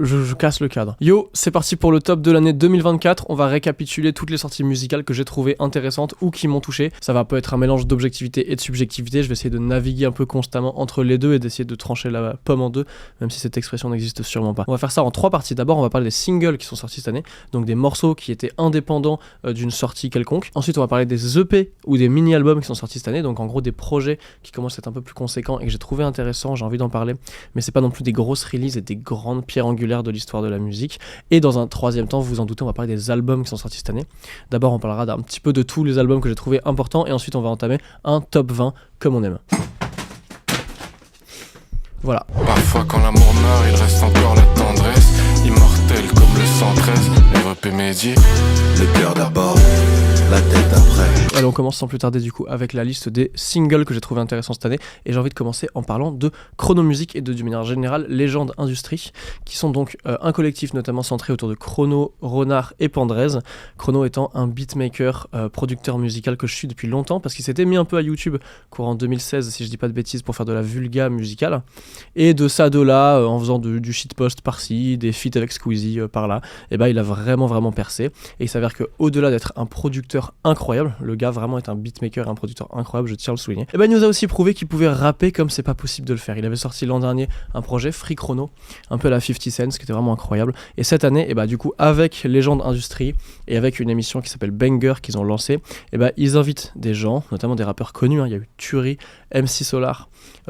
je casse le cadre. Yo, c'est parti pour le top de l'année 2024. On va récapituler toutes les sorties musicales que j'ai trouvées intéressantes ou qui m'ont touché. Ça va pas être un mélange d'objectivité et de subjectivité. Je vais essayer de naviguer un peu constamment entre les deux et d'essayer de trancher la pomme en deux, même si cette expression n'existe sûrement pas. On va faire ça en 3 parties. D'abord, on va parler des singles qui sont sortis cette année, donc des morceaux qui étaient indépendants d'une sortie quelconque. Ensuite, on va parler des EP ou des mini-albums qui sont sortis cette année, donc en gros des projets qui commencent à être un peu plus conséquents et que j'ai trouvé intéressants, j'ai envie d'en parler, mais c'est pas non plus des grosses releases et des grandes pierres angulaires de l'histoire de la musique. Et dans un troisième temps, vous vous en doutez, on va parler des albums qui sont sortis cette année. D'abord, on parlera d'un petit peu de tous les albums que j'ai trouvé importants et ensuite on va entamer un top 20 comme on aime. Voilà. Parfois quand l'amour meurt, il reste encore la tendresse, immortelle comme le 113, les repés médis, le cœur d'abord, la tête après. Allez, on commence sans plus tarder du coup avec la liste des singles que j'ai trouvé intéressants cette année, et j'ai envie de commencer en parlant de Chrono Music et d'une manière générale Légende Industrie, qui sont donc un collectif notamment centré autour de Chrono, Renard et Pandrez. Chrono étant un beatmaker, producteur musical que je suis depuis longtemps, parce qu'il s'était mis un peu à YouTube courant 2016 si je dis pas de bêtises, pour faire de la vulga musicale, et de ça de là, en faisant du shitpost par-ci, des feats avec Squeezie par-là, et bah il a vraiment percé, et il s'avère que au-delà d'être un producteur incroyable, le gars vraiment est un beatmaker et un producteur incroyable, je tiens à le souligner, et bah il nous a aussi prouvé qu'il pouvait rapper comme c'est pas possible de le faire. Il avait sorti l'an dernier un projet Free Chrono, un peu à la 50 Cent, qui était vraiment incroyable, et cette année, et bah du coup avec Légende Industrie et avec une émission qui s'appelle Banger qu'ils ont lancée, et bah ils invitent des gens, notamment des rappeurs connus, il y a eu Turi, MC Solar,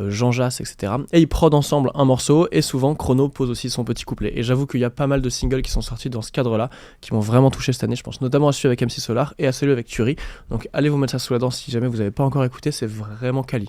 Jean Jass, etc. Et ils prodent ensemble un morceau, et souvent Chrono pose aussi son petit couplet. Et j'avoue qu'il y a pas mal de singles qui sont sortis dans ce cadre-là, qui m'ont vraiment touché cette année. Je pense notamment à celui avec MC Solar et à celui avec Turi. Donc allez vous mettre ça sous la dent si jamais vous n'avez pas encore écouté, c'est vraiment quali.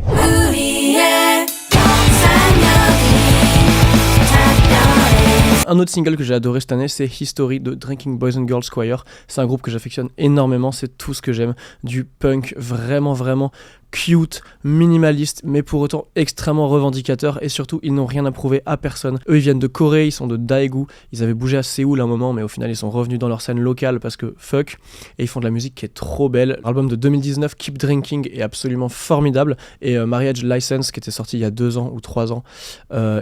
Un autre single que j'ai adoré cette année, c'est History de Drinking Boys and Girls Choir. C'est un groupe que j'affectionne énormément, c'est tout ce que j'aime. Du punk vraiment cute, minimaliste, mais pour autant extrêmement revendicateur, et surtout ils n'ont rien à prouver à personne. Eux ils viennent de Corée, ils sont de Daegu, ils avaient bougé à Séoul un moment, mais au final ils sont revenus dans leur scène locale parce que fuck, et ils font de la musique qui est trop belle. L'album de 2019, Keep Drinking, est absolument formidable, et Marriage License, qui était sorti il y a 2 ans ou 3 ans,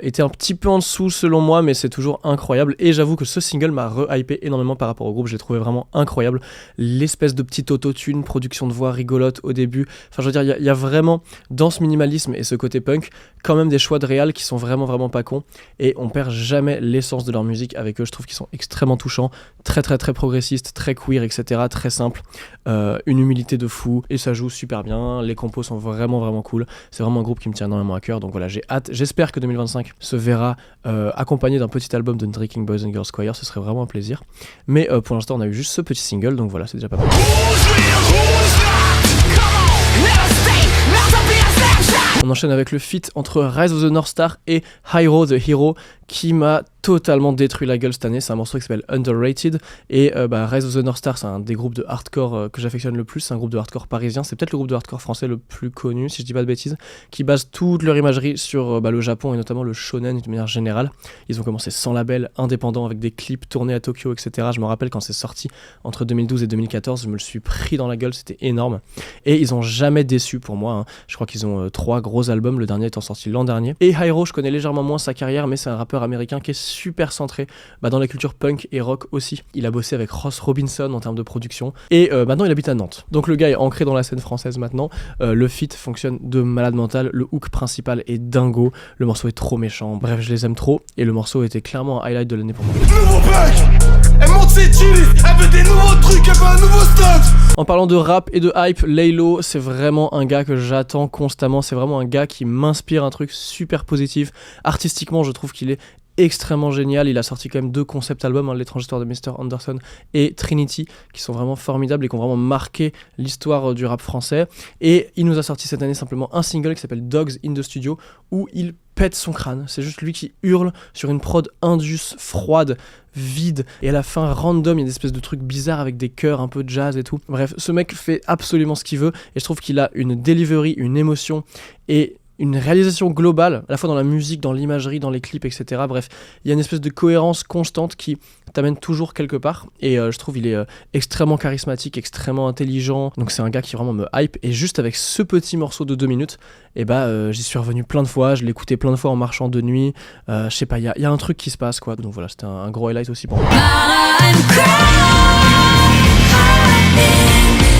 était un petit peu en dessous selon moi, mais c'est toujours incroyable, et j'avoue que ce single m'a re-hypé énormément par rapport au groupe. Je l'ai trouvé vraiment incroyable, l'espèce de petit auto-tune, production de voix rigolote au début, enfin je veux dire, il y a vraiment dans ce minimalisme et ce côté punk quand même des choix de réal qui sont vraiment pas cons, et on perd jamais l'essence de leur musique avec eux. Je trouve qu'ils sont extrêmement touchants, très progressistes, très queer, etc., très simple, une humilité de fou, et ça joue super bien, les compos sont vraiment cool. C'est vraiment un groupe qui me tient énormément à cœur, donc voilà, j'ai hâte, j'espère que 2025 se verra accompagné d'un petit album de Drinking Boys and Girls Choir, ce serait vraiment un plaisir, mais pour l'instant on a eu juste ce petit single, donc voilà, c'est déjà pas mal. On enchaîne avec le feat entre Rise of the North Star et Hyro the Hero, qui m'a totalement détruit la gueule cette année. C'est un morceau qui s'appelle Underrated, et Rise of the North Star, c'est un des groupes de hardcore que j'affectionne le plus. C'est un groupe de hardcore parisien, c'est peut-être le groupe de hardcore français le plus connu si je dis pas de bêtises, qui base toute leur imagerie sur le Japon et notamment le shonen de manière générale. Ils ont commencé sans label, indépendant, avec des clips tournés à Tokyo, etc. Je me rappelle quand c'est sorti entre 2012 et 2014, je me le suis pris dans la gueule, c'était énorme, et ils ont jamais déçu pour moi, hein. Je crois qu'ils ont 3 gros albums, le dernier étant sorti l'an dernier. Et Hyro, je connais légèrement moins sa carrière, mais c'est un rappeur américain qui est super centré dans la culture punk et rock aussi. Il a bossé avec Ross Robinson en termes de production, et maintenant il habite à Nantes. Donc le gars est ancré dans la scène française maintenant. Le feat fonctionne de malade mental, le hook principal est dingo, le morceau est trop méchant, bref je les aime trop, et le morceau était clairement un highlight de l'année pour moi. Nouveau punk, elle monte ses cheese, elle veut des nouveaux trucs, elle veut un nouveau stunt. En parlant de rap et de hype, Laylo, c'est vraiment un gars que j'attends constamment, c'est vraiment un gars qui m'inspire un truc super positif. Artistiquement, je trouve qu'il est extrêmement génial. Il a sorti quand même 2 concept albums, L'étrange histoire de Mr. Anderson et Trinity, qui sont vraiment formidables et qui ont vraiment marqué l'histoire du rap français. Et il nous a sorti cette année simplement un single qui s'appelle Dogs in the Studio, où il pète son crâne. C'est juste lui qui hurle sur une prod indus, froide, vide, et à la fin random, il y a des espèces de trucs bizarres avec des chœurs un peu jazz et tout. Bref, ce mec fait absolument ce qu'il veut, et je trouve qu'il a une delivery, une émotion et une réalisation globale, à la fois dans la musique, dans l'imagerie, dans les clips, etc. Bref, il y a une espèce de cohérence constante qui t'amène toujours quelque part, et je trouve il est extrêmement charismatique, extrêmement intelligent, donc c'est un gars qui vraiment me hype, et juste avec ce petit morceau de 2 minutes, et j'y suis revenu plein de fois, je l'ai écouté plein de fois en marchant de nuit, je sais pas, il y a un truc qui se passe quoi, donc voilà, c'était un gros highlight aussi pour moi.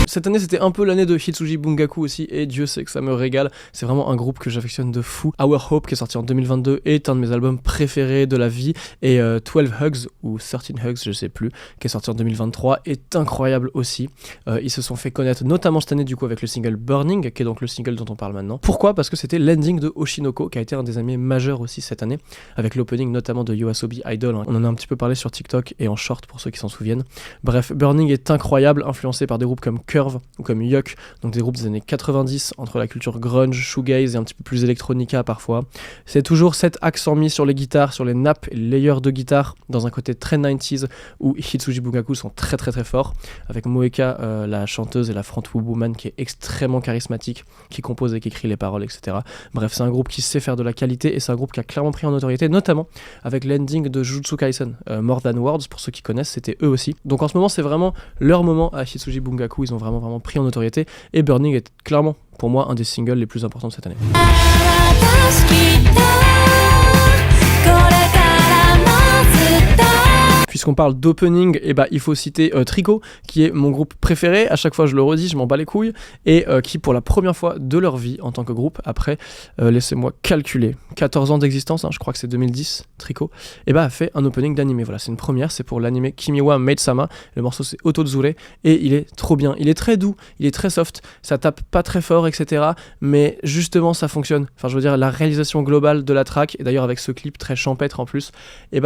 Cette année, c'était un peu l'année de Hitsuji Bungaku aussi, et Dieu sait que ça me régale. C'est vraiment un groupe que j'affectionne de fou. Our Hope, qui est sorti en 2022, est un de mes albums préférés de la vie. Et 12 Hugs, ou 13 Hugs, je sais plus, qui est sorti en 2023, est incroyable aussi. Ils se sont fait connaître, notamment cette année, du coup, avec le single Burning, qui est donc le single dont on parle maintenant. Pourquoi ? Parce que c'était l'ending de Oshinoko, qui a été un des animés majeurs aussi cette année, avec l'opening notamment de YOASOBI Idol. On en a un petit peu parlé sur TikTok et en short pour ceux qui s'en souviennent. Bref, Burning est incroyable, influencé par des groupes comme Curve ou comme Yuck, donc des groupes des années 90 entre la culture grunge, shoegaze et un petit peu plus electronica parfois. C'est toujours cet accent mis sur les guitares, sur les nappes et les layers de guitare dans un côté très 90s où Hitsuji Bungaku sont très très très forts, avec Moeka, la chanteuse et la frontwoman qui est extrêmement charismatique, qui compose et qui écrit les paroles, etc. Bref, c'est un groupe qui sait faire de la qualité et c'est un groupe qui a clairement pris en notoriété, notamment avec l'ending de Jujutsu Kaisen, More Than Words, pour ceux qui connaissent, c'était eux aussi. Donc en ce moment, c'est vraiment leur moment à Hitsuji Bungaku, ils ont vraiment pris en notoriété, et Burning est clairement pour moi un des singles les plus importants de cette année. Puisqu'on parle d'opening, il faut citer Trico, qui est mon groupe préféré. À chaque fois, je le redis, je m'en bats les couilles. Et qui, pour la première fois de leur vie en tant que groupe, après, laissez-moi calculer, 14 ans d'existence, je crois que c'est 2010, Trico, a fait un opening d'anime. Voilà, c'est une première, c'est pour l'anime Kimiwa Maid-sama. Le morceau, c'est Otozure. Et il est trop bien. Il est très doux, il est très soft, ça tape pas très fort, etc. Mais justement, ça fonctionne. Enfin, je veux dire, la réalisation globale de la track, et d'ailleurs avec ce clip très champêtre en plus,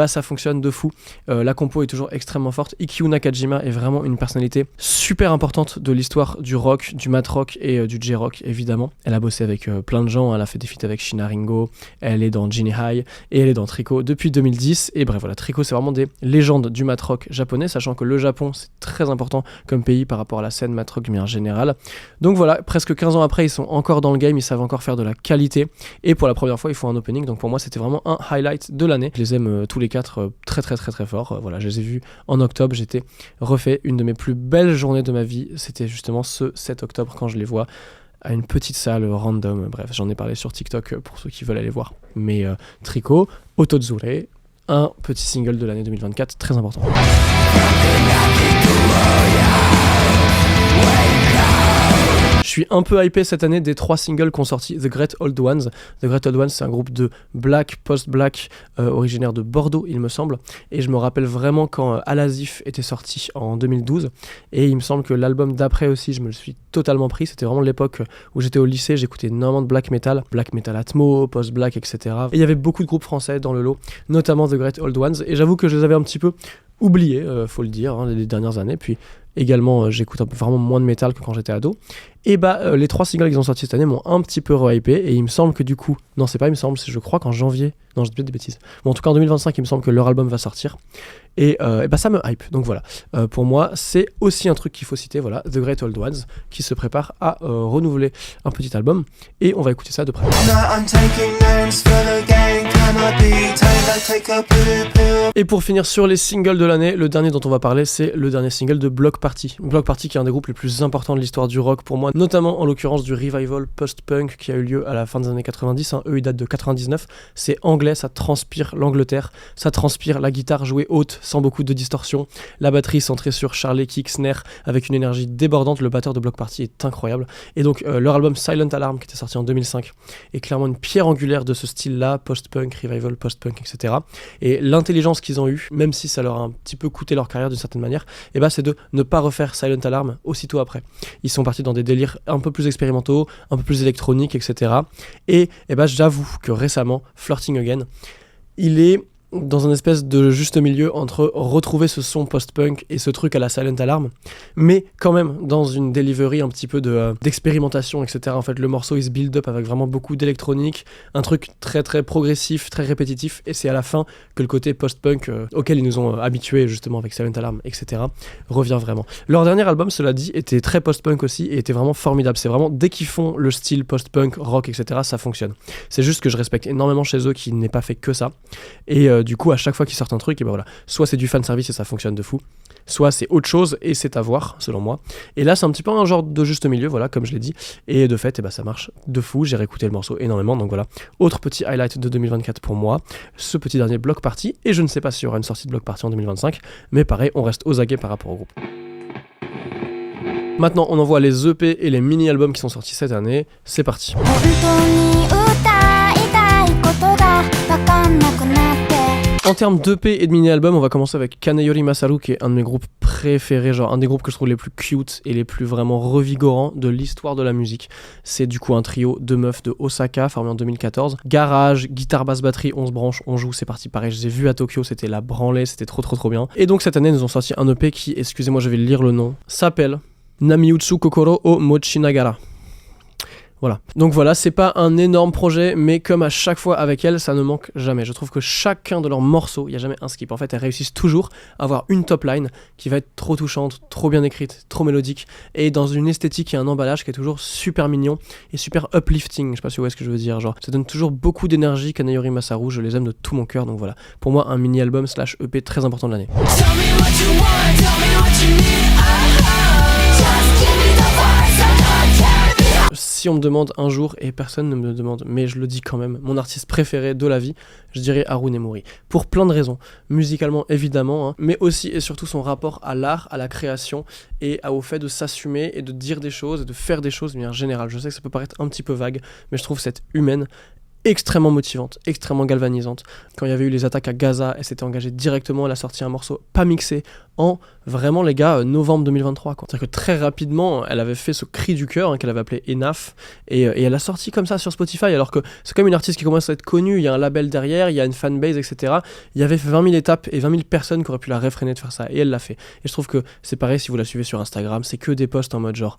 ça fonctionne de fou. La compo est toujours extrêmement forte. Ikkyu Nakajima est vraiment une personnalité super importante de l'histoire du rock, du mat rock et du J-rock évidemment. Elle a bossé avec plein de gens, elle a fait des feats avec Shina Ringo, elle est dans Genie High et elle est dans Trico depuis 2010. Et bref voilà, Trico c'est vraiment des légendes du mat rock japonais, sachant que le Japon c'est très important comme pays par rapport à la scène mat rock de manière générale. Donc voilà, presque 15 ans après ils sont encore dans le game, ils savent encore faire de la qualité et pour la première fois ils font un opening, donc pour moi c'était vraiment un highlight de l'année. Je les aime tous les quatre très très très très fort. Voilà, je les ai vus en octobre, j'étais refait. Une de mes plus belles journées de ma vie, c'était justement ce 7 octobre quand je les vois à une petite salle random. Bref, j'en ai parlé sur TikTok pour ceux qui veulent aller voir. Mais Trico, Otozure, un petit single de l'année 2024, très important. Je suis un peu hypé cette année des 3 singles qu'ont sorti The Great Old Ones. The Great Old Ones, c'est un groupe de black, post-black, originaire de Bordeaux, il me semble. Et je me rappelle vraiment quand Al-Azif était sorti en 2012. Et il me semble que l'album d'après aussi, je me le suis totalement pris. C'était vraiment l'époque où j'étais au lycée, j'écoutais énormément de black metal atmo, post-black, etc. Et il y avait beaucoup de groupes français dans le lot, notamment The Great Old Ones. Et j'avoue que je les avais un petit peu oubliés, faut le dire, les dernières années. Puis également, j'écoute vraiment moins de métal que quand j'étais ado. Et les 3 singles qu'ils ont sortis cette année m'ont un petit peu re-hypé. Et il me semble que du coup, non, c'est pas il me semble, c'est je crois qu'en janvier, non, je dis peut-être des bêtises. Bon, en tout cas, en 2025, il me semble que leur album va sortir. Et ça me hype. Donc voilà, pour moi, c'est aussi un truc qu'il faut citer. Voilà, The Great Old Ones, qui se prépare à renouveler un petit album. Et on va écouter ça de près. Et pour finir sur les singles de l'année, le dernier dont on va parler, c'est le dernier single de Bloc Party. Bloc Party qui est un des groupes les plus importants de l'histoire du rock pour moi, notamment en l'occurrence du revival post-punk qui a eu lieu à la fin des années 90. Eux, ils datent de 99. C'est anglais, ça transpire l'Angleterre, ça transpire la guitare jouée haute, sans beaucoup de distorsion, la batterie centrée sur Charlie kick snare avec une énergie débordante. Le batteur de Bloc Party est incroyable. Et donc leur album Silent Alarm qui était sorti en 2005 est clairement une pierre angulaire de ce style-là, post-punk, revival, post-punk, etc. Et l'intelligence qu'ils ont eue, même si ça leur a un petit peu coûté leur carrière d'une certaine manière, c'est de ne pas refaire Silent Alarm aussitôt après. Ils sont partis dans des délires un peu plus expérimentaux, un peu plus électroniques, etc. Et j'avoue que récemment, Flirting Again, il est dans un espèce de juste milieu entre retrouver ce son post-punk et ce truc à la Silent Alarm, mais quand même dans une delivery un petit peu d'expérimentation, etc. En fait, le morceau il se build up avec vraiment beaucoup d'électronique, un truc très très progressif, très répétitif, et c'est à la fin que le côté post-punk auquel ils nous ont habitués justement avec Silent Alarm, etc. revient vraiment. Leur dernier album, cela dit, était très post-punk aussi et était vraiment formidable. C'est vraiment, dès qu'ils font le style post-punk, rock, etc., ça fonctionne. C'est juste que je respecte énormément chez eux qu'il n'ait pas fait que ça, et du coup à chaque fois qu'ils sortent un truc, et ben voilà, soit c'est du fanservice et ça fonctionne de fou, soit c'est autre chose et c'est à voir selon moi, et là c'est un petit peu un genre de juste milieu, voilà, comme je l'ai dit, et de fait ça marche de fou. J'ai réécouté le morceau énormément, donc voilà, autre petit highlight de 2024 pour moi, ce petit dernier block party, et je ne sais pas s'il y aura une sortie de block party en 2025, mais pareil, on reste aux aguets par rapport au groupe. Maintenant on envoie les EP et les mini-albums qui sont sortis cette année, c'est parti. En termes d'EP et de mini-album, on va commencer avec Kanayori Masaru, qui est un de mes groupes préférés, genre un des groupes que je trouve les plus cute et les plus vraiment revigorants de l'histoire de la musique. C'est du coup un trio de meufs de Osaka, formé en 2014. Garage, guitare, basse, batterie, 11 branches, on joue, c'est parti pareil. Je les ai vus à Tokyo, c'était la branlée, c'était trop bien. Et donc cette année, ils nous ont sorti un EP qui, excusez-moi, je vais lire le nom, s'appelle Namiutsu Kokoro o Mochinagara. Voilà. Donc voilà, c'est pas un énorme projet, mais comme à chaque fois avec elles, ça ne manque jamais. Je trouve que chacun de leurs morceaux, il n'y a jamais un skip. En fait, elles réussissent toujours à avoir une top line qui va être trop touchante, trop bien écrite, trop mélodique, et dans une esthétique et un emballage qui est toujours super mignon et super uplifting. Je sais pas si vous voyez ce que je veux dire. Genre, ça donne toujours beaucoup d'énergie. Kanayori Masaru, je les aime de tout mon cœur. Donc voilà, pour moi, un mini-album / EP très important de l'année. Si on me demande un jour, et personne ne me le demande, mais je le dis quand même, mon artiste préféré de la vie, je dirais Haru Nemuri. Pour plein de raisons. Musicalement, évidemment, hein, mais aussi et surtout son rapport à l'art, à la création, et au fait de s'assumer et de dire des choses, et de faire des choses de manière générale. Je sais que ça peut paraître un petit peu vague, mais je trouve cette humaine extrêmement motivante, extrêmement galvanisante. Quand il y avait eu les attaques à Gaza, elle s'était engagée directement, elle a sorti un morceau pas mixé en vraiment les gars novembre 2023 quoi. C'est-à-dire que très rapidement elle avait fait ce cri du cœur qu'elle avait appelé Enough et elle a sorti comme ça sur Spotify, alors que c'est comme une artiste qui commence à être connue, il y a un label derrière, il y a une fanbase, etc. Il y avait 20 000 étapes et 20 000 personnes qui auraient pu la réfréner de faire ça, et elle l'a fait. Et je trouve que c'est pareil si vous la suivez sur Instagram, c'est que des posts en mode genre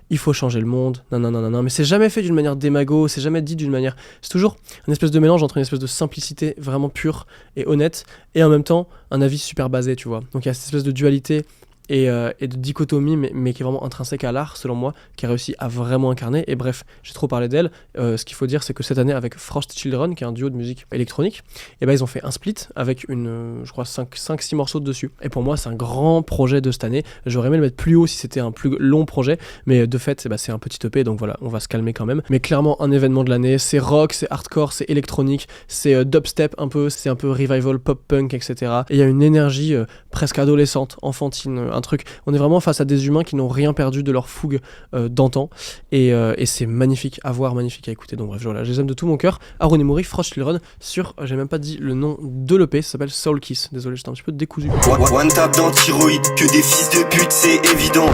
il faut changer le monde, non, mais c'est jamais fait d'une manière démago, c'est jamais dit d'une manière, c'est toujours un espèce de mélange entre une espèce de simplicité vraiment pure et honnête, et en même temps un avis super basé, tu vois. Donc il y a cette espèce de dualité et de dichotomie, mais qui est vraiment intrinsèque à l'art, selon moi, qui a réussi à vraiment incarner. Et bref, j'ai trop parlé d'elle. Ce qu'il faut dire, c'est que cette année, avec Frost Children, qui est un duo de musique électronique, et ils ont fait un split avec je crois 5-6 morceaux dessus. Et pour moi, c'est un grand projet de cette année. J'aurais aimé le mettre plus haut si c'était un plus long projet, mais de fait, c'est un petit EP, donc voilà, on va se calmer quand même. Mais clairement, un événement de l'année, c'est rock, c'est hardcore, c'est électronique, c'est dubstep un peu, c'est un peu revival, pop-punk, etc. Et il y a une énergie presque adolescente, enfantine, un truc, on est vraiment face à des humains qui n'ont rien perdu de leur fougue d'antan, et c'est magnifique à voir, magnifique à écouter. Donc bref, voilà, je les aime de tout mon cœur. Haru Nemuri, Frost Children, sur, j'ai même pas dit le nom de l'EP, ça s'appelle Soul Kiss. Désolé, j'étais un petit peu décousu. One tap d'antiroïde, que des fils de pute, c'est évident.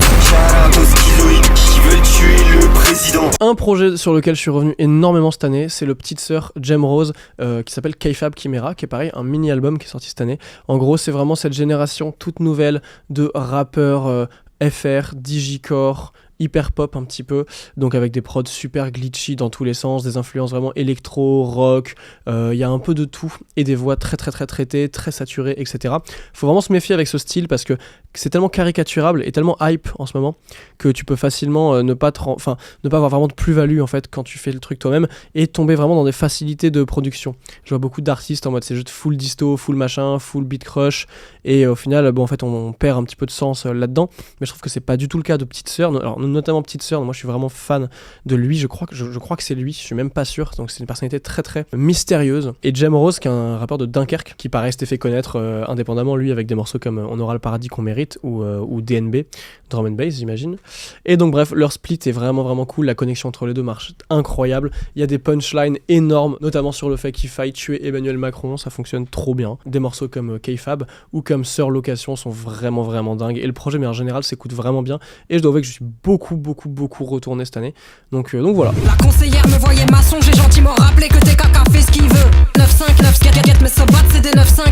Shout-out aux schizoïdes qui veulent tuer le président. Un projet sur lequel je suis revenu énormément cette année, c'est le petite sœur Gem Rose, qui s'appelle K-Fab Chimera, qui est pareil, un mini-album qui est sorti cette année. En gros, c'est vraiment cette génération toute nouvelle de rappeurs FR, digicore, hyper pop un petit peu, donc avec des prods super glitchy dans tous les sens, des influences vraiment électro, rock, il y a un peu de tout, et des voix très traitées, très saturées, etc. Faut vraiment se méfier avec ce style, parce que c'est tellement caricaturable et tellement hype en ce moment que tu peux facilement ne pas avoir vraiment de plus-value en fait quand tu fais le truc toi-même, et tomber vraiment dans des facilités de production. Je vois beaucoup d'artistes en mode c'est juste full disto, full machin, full beat crush, et au final en fait on perd un petit peu de sens là-dedans, mais je trouve que c'est pas du tout le cas de Petite Sœur. Alors notamment Petite Sœur, moi je suis vraiment fan de lui, je crois que c'est lui, je suis même pas sûr, donc c'est une personnalité très mystérieuse. Et Gem Rose, qui est un rappeur de Dunkerque, qui pareil s'était fait connaître indépendamment, lui, avec des morceaux comme On aura le paradis qu'on mérite ou DNB, Drum and Bass j'imagine. Et donc bref, leur split est vraiment cool, la connexion entre les deux marche incroyable, il y a des punchlines énormes, notamment sur le fait qu'il faille tuer Emmanuel Macron, ça fonctionne trop bien. Des morceaux comme K-Fab ou comme Sœur Location sont vraiment dingues, et le projet mais en général s'écoute vraiment bien, et je dois avouer que je suis beaucoup retourné cette année, donc voilà. La conseillère me voyait maçon, j'ai gentiment rappelé que t'es caca fait ce qu'il veut.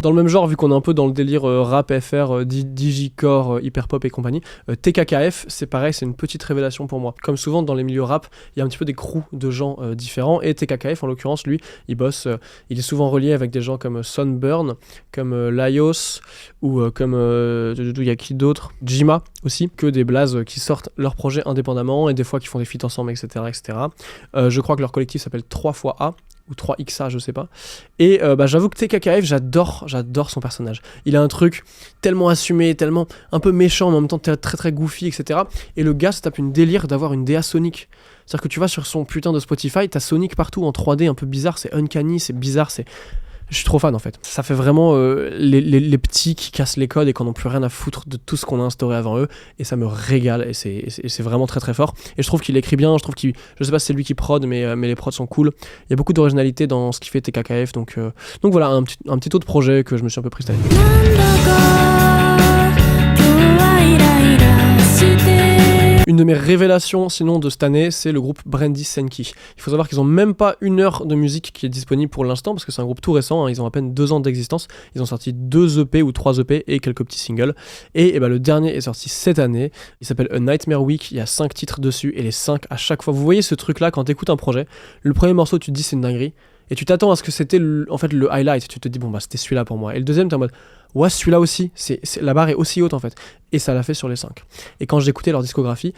Dans le même genre, vu qu'on est un peu dans le délire rap, FR, digicore, hyper pop et compagnie, TKKF, c'est pareil, c'est une petite révélation pour moi. Comme souvent dans les milieux rap, il y a un petit peu des crews de gens différents, et TKKF en l'occurrence, lui, il bosse, il est souvent relié avec des gens comme Sunburn, comme Laios, ou comme, il y a qui d'autre, Jima aussi, que des blazes qui sortent leurs projets indépendamment, et des fois qui font des feats ensemble, etc. etc. Je crois que leur collectif s'appelle 3xA, ou 3XA, je sais pas. Et j'avoue que TKKF, j'adore son personnage. Il a un truc tellement assumé, tellement un peu méchant, mais en même temps très très goofy, etc. Et le gars se tape une délire d'avoir une DA Sonic. C'est-à-dire que tu vas sur son putain de Spotify, t'as Sonic partout en 3D, un peu bizarre, c'est uncanny, c'est bizarre, c'est... Je suis trop fan en fait. Ça fait vraiment les petits qui cassent les codes et qui n'en ont plus rien à foutre de tout ce qu'on a instauré avant eux. Et ça me régale et c'est vraiment très très fort. Et je trouve qu'il écrit bien, je sais pas si c'est lui qui prod, mais les prods sont cool. Il y a beaucoup d'originalité dans ce qu'il fait TKKF. Donc voilà, un petit autre projet que je me suis un peu pris cette année. Une de mes révélations sinon de cette année, c'est le groupe Brandy Senki. Il faut savoir qu'ils ont même pas 1 heure de musique qui est disponible pour l'instant parce que c'est un groupe tout récent, hein, ils ont à peine 2 ans d'existence. Ils ont sorti 2 EP ou 3 EP et quelques petits singles. Et le dernier est sorti cette année, il s'appelle A Nightmare Week, il y a 5 titres dessus et les 5 à chaque fois. Vous voyez ce truc là quand t'écoutes un projet, le premier morceau tu te dis c'est une dinguerie et tu t'attends à ce que c'était le highlight, tu te dis bon c'était celui-là pour moi. Et le deuxième t'es en mode ouais celui-là aussi, la barre est aussi haute en fait. Et ça l'a fait sur les 5. Et quand j'ai écouté leur discographie,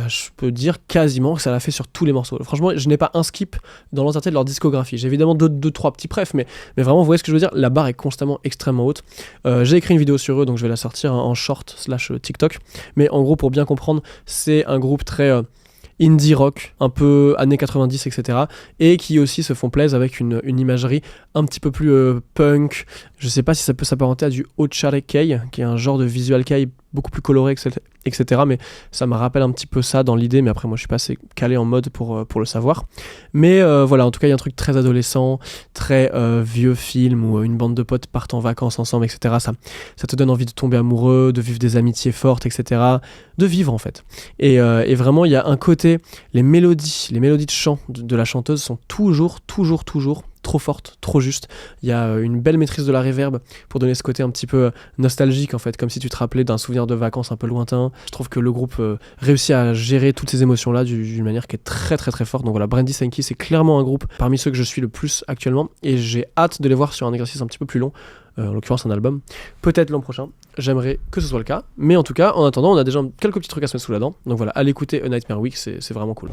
je peux dire quasiment que ça l'a fait sur tous les morceaux. Franchement, je n'ai pas un skip dans l'entièreté de leur discographie. J'ai évidemment 2-3 petits prefs, mais vraiment, vous voyez ce que je veux dire, la barre est constamment extrêmement haute. J'ai écrit une vidéo sur eux, donc je vais la sortir en short / TikTok. Mais en gros, pour bien comprendre, c'est un groupe très... indie rock, un peu années 90, etc. Et qui aussi se font plaisir avec une imagerie un petit peu plus punk. Je sais pas si ça peut s'apparenter à du Ocharekei, qui est un genre de visual kei beaucoup plus coloré, etc. Mais ça me rappelle un petit peu ça dans l'idée, mais après moi je suis pas assez calé en mode pour le savoir. Mais voilà, en tout cas il y a un truc très adolescent, très vieux film où une bande de potes partent en vacances ensemble, etc. Ça te donne envie de tomber amoureux, de vivre des amitiés fortes, etc. De vivre en fait. Et vraiment il y a un côté, les mélodies de chant de la chanteuse sont toujours trop forte, trop juste. Il y a une belle maîtrise de la reverb pour donner ce côté un petit peu nostalgique en fait, comme si tu te rappelais d'un souvenir de vacances un peu lointain. Je trouve que le groupe réussit à gérer toutes ces émotions là d'une manière qui est très très très forte. Donc voilà, Brandy Senki c'est clairement un groupe parmi ceux que je suis le plus actuellement et j'ai hâte de les voir sur un exercice un petit peu plus long. En l'occurrence un album, peut-être l'an prochain, j'aimerais que ce soit le cas, mais en tout cas en attendant on a déjà quelques petits trucs à se mettre sous la dent, donc voilà, allez écouter A Nightmare Week, c'est vraiment cool.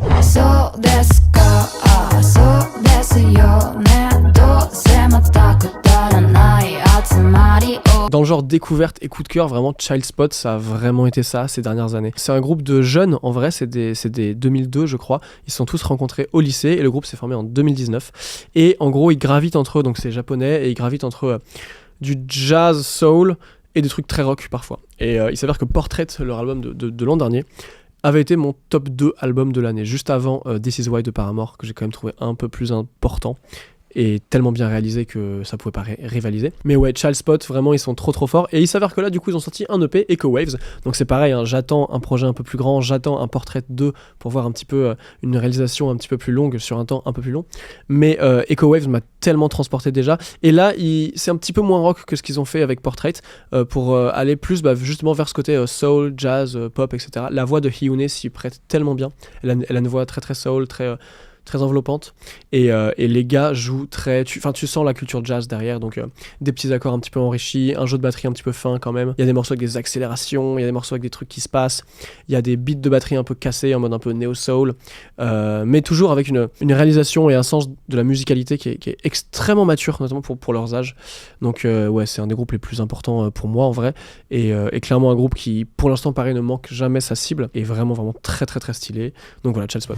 Dans le genre découverte et coup de cœur, vraiment Child Spot, ça a vraiment été ça ces dernières années. C'est un groupe de jeunes, en vrai, c'est des 2002 je crois, ils se sont tous rencontrés au lycée et le groupe s'est formé en 2019. Et en gros ils gravitent entre eux, donc c'est japonais, et ils gravitent entre du jazz, soul et des trucs très rock parfois. Et il s'avère que Portrait, leur album de l'an dernier, avait été mon top 2 album de l'année, juste avant This Is Why de Paramore, que j'ai quand même trouvé un peu plus important. Et tellement bien réalisé que ça pouvait pas rivaliser. Mais ouais, Child Spot, vraiment ils sont trop forts. Et il s'avère que là du coup ils ont sorti un EP, Echo Waves. Donc c'est pareil, hein, j'attends un projet un peu plus grand, j'attends un Portrait 2 pour voir un petit peu une réalisation un petit peu plus longue sur un temps un peu plus long. Mais Echo Waves m'a tellement transporté déjà. Et là c'est un petit peu moins rock que ce qu'ils ont fait avec Portrait, pour aller plus justement vers ce côté soul, jazz, pop, etc. La voix de Hyune s'y prête tellement bien. Elle a une voix très très soul, très enveloppante, et les gars jouent tu sens la culture jazz derrière, donc des petits accords un petit peu enrichis, un jeu de batterie un petit peu fin quand même, il y a des morceaux avec des accélérations, il y a des morceaux avec des trucs qui se passent, il y a des beats de batterie un peu cassés en mode un peu néo-soul, mais toujours avec une réalisation et un sens de la musicalité qui est extrêmement mature, notamment pour leurs âges. Donc ouais, c'est un des groupes les plus importants pour moi en vrai, et clairement un groupe qui pour l'instant pareil ne manque jamais sa cible, et vraiment très très très stylé. Donc voilà, Child Spot.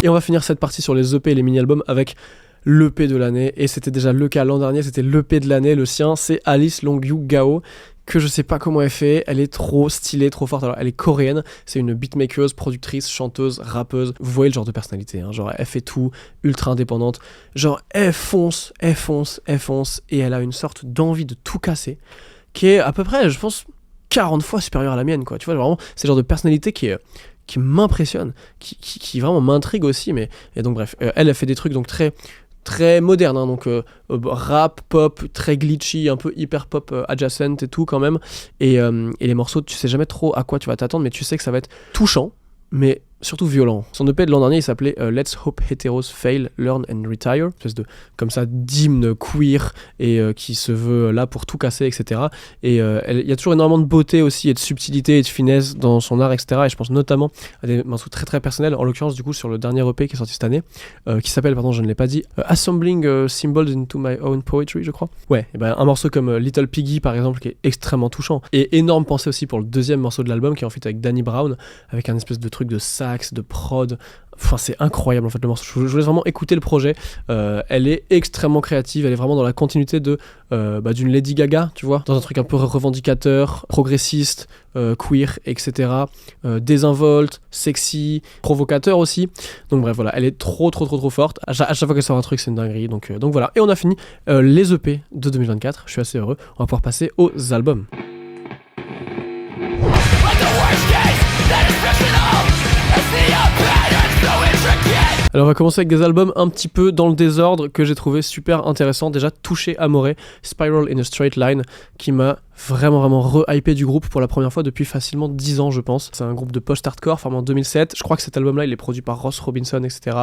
Et on va finir cette partie sur les EP et les mini-albums avec l'EP de l'année, et c'était déjà le cas l'an dernier, c'était l'EP de l'année, le sien, c'est Alice Longyu Gao, que je sais pas comment elle fait, elle est trop stylée, trop forte. Alors elle est coréenne, c'est une beatmaker, productrice, chanteuse, rappeuse, vous voyez le genre de personnalité, hein, genre elle fait tout, ultra indépendante, genre elle fonce, et elle a une sorte d'envie de tout casser, qui est à peu près, je pense, 40 fois supérieure à la mienne, quoi. Tu vois, vraiment, c'est le genre de personnalité qui m'impressionne, qui vraiment m'intrigue aussi. Et donc bref, elle a fait des trucs donc très moderne, hein, donc rap, pop, très glitchy, un peu hyper pop adjacent et tout quand même. Et les morceaux, tu sais jamais trop à quoi tu vas t'attendre, mais tu sais que ça va être touchant, mais surtout violent. Son EP de l'an dernier, il s'appelait Let's Hope Heteros Fail, Learn and Retire, espèce de, comme ça, d'hymne queer et qui se veut là pour tout casser, etc. Et il y a toujours énormément de beauté aussi et de subtilité et de finesse dans son art, etc. Et je pense notamment à des morceaux très très personnels, en l'occurrence du coup sur le dernier EP qui est sorti cette année, qui s'appelle, pardon, je ne l'ai pas dit, Assembling Symbols into My Own Poetry, je crois. Ouais, et ben un morceau comme Little Piggy par exemple qui est extrêmement touchant. Et énorme pensée aussi pour le deuxième morceau de l'album qui est en fait avec Danny Brown, avec un espèce de truc de sax, de prod, enfin c'est incroyable en fait le morceau. Je vous laisse vraiment écouter le projet. Elle est extrêmement créative, elle est vraiment dans la continuité d'une Lady Gaga, tu vois, dans un truc un peu revendicateur, progressiste, queer, etc. Désinvolte, sexy, provocateur aussi. Donc bref, voilà, elle est trop forte. À chaque fois qu'elle sort un truc, c'est une dinguerie. Donc voilà, et on a fini les EP de 2024. Je suis assez heureux. On va pouvoir passer aux albums. Alors on va commencer avec des albums un petit peu dans le désordre que j'ai trouvé super intéressants. Déjà Touché Amoré, Spiral in a Straight Line, qui m'a vraiment re-hypé du groupe pour la première fois depuis facilement 10 ans je pense. C'est un groupe de post-hardcore formé en 2007. Je crois que cet album-là il est produit par Ross Robinson, etc.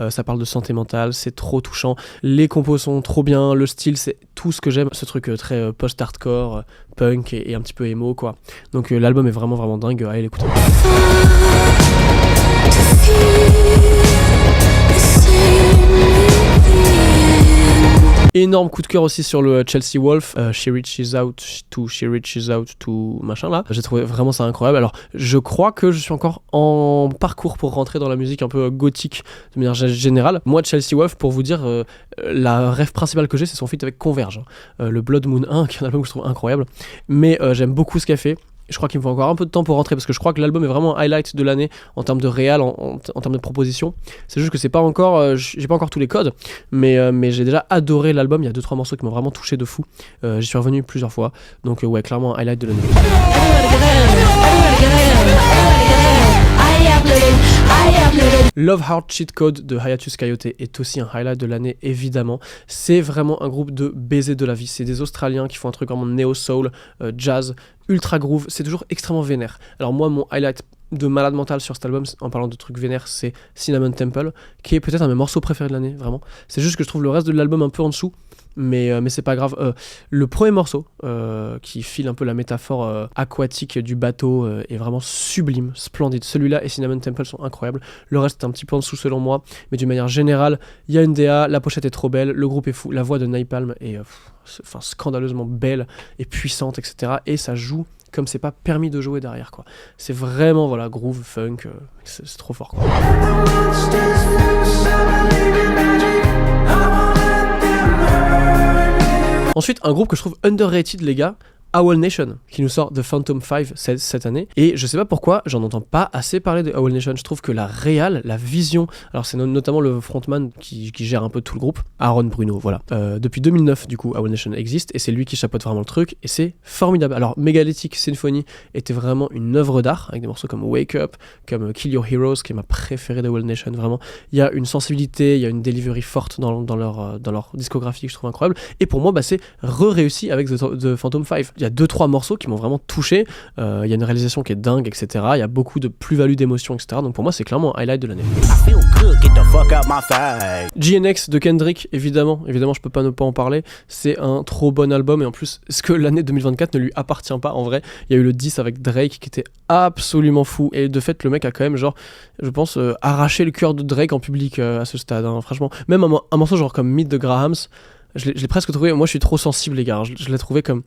Ça parle de santé mentale, c'est trop touchant. Les compos sont trop bien, le style c'est tout ce que j'aime. Ce truc très post-hardcore, punk et un petit peu emo quoi. Donc l'album est vraiment dingue, allez l'écouter. Énorme coup de cœur aussi sur le Chelsea Wolfe, She Reaches Out to machin là. J'ai trouvé vraiment ça incroyable. Alors je crois que je suis encore en parcours pour rentrer dans la musique un peu gothique de manière générale. Moi Chelsea Wolfe, pour vous dire, la rêve principale que j'ai c'est son feat avec Converge, le Blood Moon 1 qui est un album que je trouve incroyable. Mais j'aime beaucoup ce qu'elle fait. Je crois qu'il me faut encore un peu de temps pour rentrer parce que je crois que l'album est vraiment un highlight de l'année en termes de réal, en termes de propositions. C'est juste que c'est pas encore, j'ai pas encore tous les codes, mais j'ai déjà adoré l'album. Il y a 2-3 morceaux qui m'ont vraiment touché de fou. J'y suis revenu plusieurs fois, donc ouais, clairement un highlight de l'année. Love Heart Cheat Code de Hiatus Coyote est aussi un highlight de l'année, évidemment. C'est vraiment un groupe de baisers de la vie. C'est des Australiens qui font un truc vraiment néo-soul, jazz, ultra groove. C'est toujours extrêmement vénère. Alors moi, mon highlight de malade mental sur cet album, en parlant de trucs vénères, c'est Cinnamon Temple, qui est peut-être un de mes morceaux préférés de l'année, vraiment. C'est juste que je trouve le reste de l'album un peu en dessous. Mais c'est pas grave. Le premier morceau qui file un peu la métaphore aquatique du bateau est vraiment sublime, splendide. Celui-là et Cinnamon Temple sont incroyables. Le reste est un petit peu en dessous selon moi, mais d'une manière générale, il y a une DA, la pochette est trop belle, le groupe est fou, la voix de Napalm est scandaleusement belle et puissante, etc. Et ça joue comme c'est pas permis de jouer derrière quoi. C'est vraiment voilà, groove, funk, c'est trop fort quoi. Ensuite, un groupe que je trouve underrated les gars, Owl Nation, qui nous sort The Phantom 5 cette année. Et je sais pas pourquoi, j'en entends pas assez parler de Owl Nation. Je trouve que la réal, la vision, alors c'est notamment le frontman qui gère un peu tout le groupe, Aaron Bruno, voilà. Depuis 2009, du coup, Owl Nation existe, et c'est lui qui chapeaute vraiment le truc, et c'est formidable. Alors, Megalithic Symphony était vraiment une œuvre d'art, avec des morceaux comme Wake Up, comme Kill Your Heroes, qui est ma préférée de Owl Nation, vraiment. Il y a une sensibilité, il y a une delivery forte dans leur discographie que je trouve incroyable, et pour moi, c'est réussi avec The Phantom 5. Il y a 2-3 morceaux qui m'ont vraiment touché, il y a une réalisation qui est dingue, etc. Il y a beaucoup de plus-value d'émotions, etc. Donc pour moi c'est clairement un highlight de l'année. GNX de Kendrick, évidemment je peux pas ne pas en parler, c'est un trop bon album, et en plus est-ce que l'année 2024 ne lui appartient pas en vrai. Il y a eu le 10 avec Drake qui était absolument fou, et de fait le mec a quand même genre, je pense, arraché le cœur de Drake en public à ce stade, hein. Franchement, même un morceau genre comme Meet the Grahams, je l'ai presque trouvé, moi je suis trop sensible les gars, je l'ai trouvé comme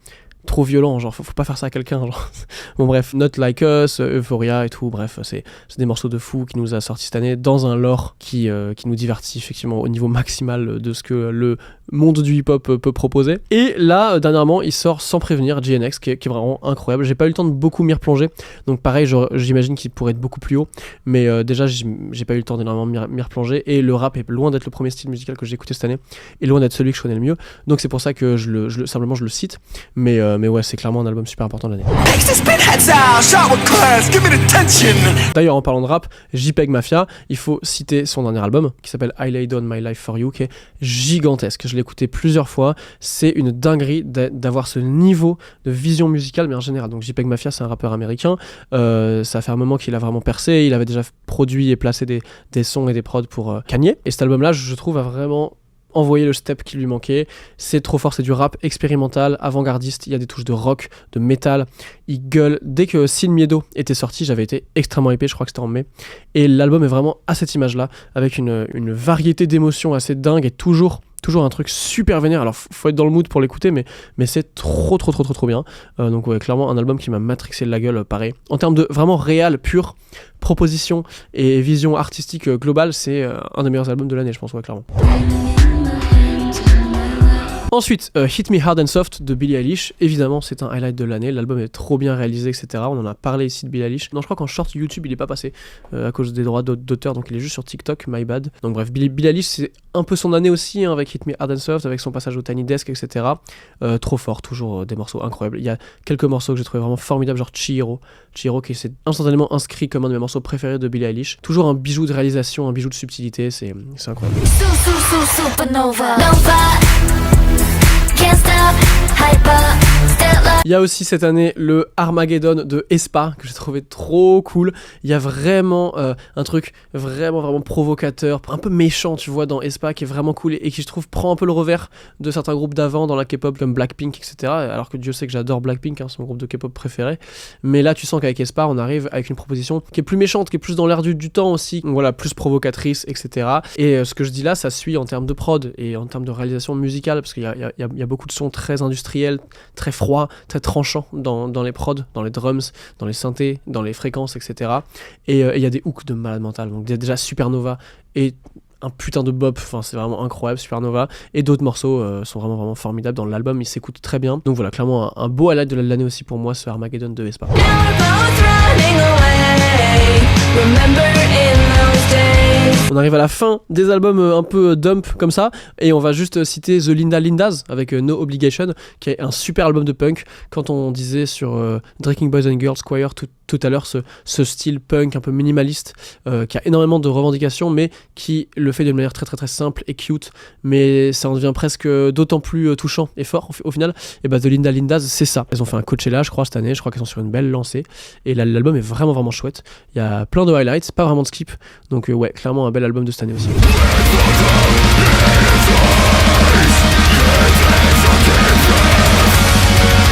trop violent, genre faut pas faire ça à quelqu'un, genre. Bon bref, Not Like Us, Euphoria et tout, bref, c'est des morceaux de fou qui nous a sortis cette année dans un lore qui nous divertit effectivement au niveau maximal de ce que le monde du hip-hop peut proposer. Et là, dernièrement, il sort Sans Prévenir, GNX, qui est vraiment incroyable. J'ai pas eu le temps de beaucoup m'y replonger, donc pareil, j'imagine qu'il pourrait être beaucoup plus haut, mais déjà, j'ai pas eu le temps d'énormément m'y replonger, et le rap est loin d'être le premier style musical que j'ai écouté cette année, et loin d'être celui que je connais le mieux, donc c'est pour ça que simplement je le cite, mais ouais, c'est clairement un album super important de l'année. D'ailleurs, en parlant de rap, JPEG Mafia, il faut citer son dernier album, qui s'appelle I Lay Down My Life For You, qui est gigantesque. Je l'ai écouté plusieurs fois, c'est une dinguerie d'avoir ce niveau de vision musicale, mais en général. Donc JPEG Mafia, c'est un rappeur américain, ça fait un moment qu'il a vraiment percé, il avait déjà produit et placé des sons et des prods pour Kanye, et cet album-là, je trouve, a vraiment envoyer le step qui lui manquait. C'est trop fort, c'est du rap expérimental, avant-gardiste, il y a des touches de rock, de métal, il gueule. Dès que Sin Miedo était sorti, j'avais été extrêmement hypé, je crois que c'était en mai, et l'album est vraiment à cette image-là, avec une variété d'émotions assez dingue, et toujours un truc super vénère. Alors faut être dans le mood pour l'écouter, mais c'est trop bien. Donc ouais, clairement un album qui m'a matrixé la gueule, pareil. En termes de vraiment réel, pure proposition et vision artistique globale, c'est un des meilleurs albums de l'année, je pense, ouais, clairement. Ensuite, Hit Me Hard and Soft de Billie Eilish, évidemment c'est un highlight de l'année, l'album est trop bien réalisé, etc. On en a parlé ici de Billie Eilish. Non, je crois qu'en short YouTube il est pas passé à cause des droits d'auteur, donc il est juste sur TikTok, my bad. Donc bref, Billie Eilish c'est un peu son année aussi, hein, avec Hit Me Hard and Soft, avec son passage au Tiny Desk, etc. Trop fort, toujours des morceaux incroyables. Il y a quelques morceaux que j'ai trouvé vraiment formidables, genre Chihiro qui s'est instantanément inscrit comme un de mes morceaux préférés de Billie Eilish. Toujours un bijou de réalisation, un bijou de subtilité, c'est incroyable. Il y a aussi cette année le Armageddon de aespa que j'ai trouvé trop cool. Il y a vraiment un truc vraiment provocateur, un peu méchant, tu vois, dans aespa, qui est vraiment cool et qui, je trouve, prend un peu le revers de certains groupes d'avant dans la K-pop comme Blackpink, etc. Alors que Dieu sait que j'adore Blackpink, hein, c'est mon groupe de K-pop préféré. Mais là, tu sens qu'avec aespa, on arrive avec une proposition qui est plus méchante, qui est plus dans l'air du temps aussi, donc voilà, plus provocatrice, etc. Et ce que je dis là, ça suit en termes de prod et en termes de réalisation musicale, parce qu'il y a beaucoup de sons très industriels, très froids, très tranchants dans les prods, dans les drums, dans les synthés, dans les fréquences, etc. Et il y a des hooks de malade mental. Donc déjà Supernova et un putain de bop, enfin c'est vraiment incroyable Supernova, et d'autres morceaux sont vraiment formidables dans l'album, il s'écoute très bien. Donc voilà, clairement un beau highlight de l'année aussi pour moi, ce Armageddon de aespa. On arrive à la fin des albums un peu dump comme ça, et on va juste citer The Linda Lindas avec No Obligation, qui est un super album de punk. Quand on disait sur Drinking Boys and Girls Choir tout à l'heure ce style punk un peu minimaliste qui a énormément de revendications, mais qui le fait d'une manière très simple et cute, mais ça en devient presque d'autant plus touchant et fort au final. Et bah The Linda Lindas, c'est ça. Elles ont fait un Coachella, je crois, cette année. Je crois qu'elles sont sur une belle lancée, et l'album est vraiment chouette. Il y a plein de highlights, pas vraiment de skip, donc ouais, clairement un bel album de cette année aussi.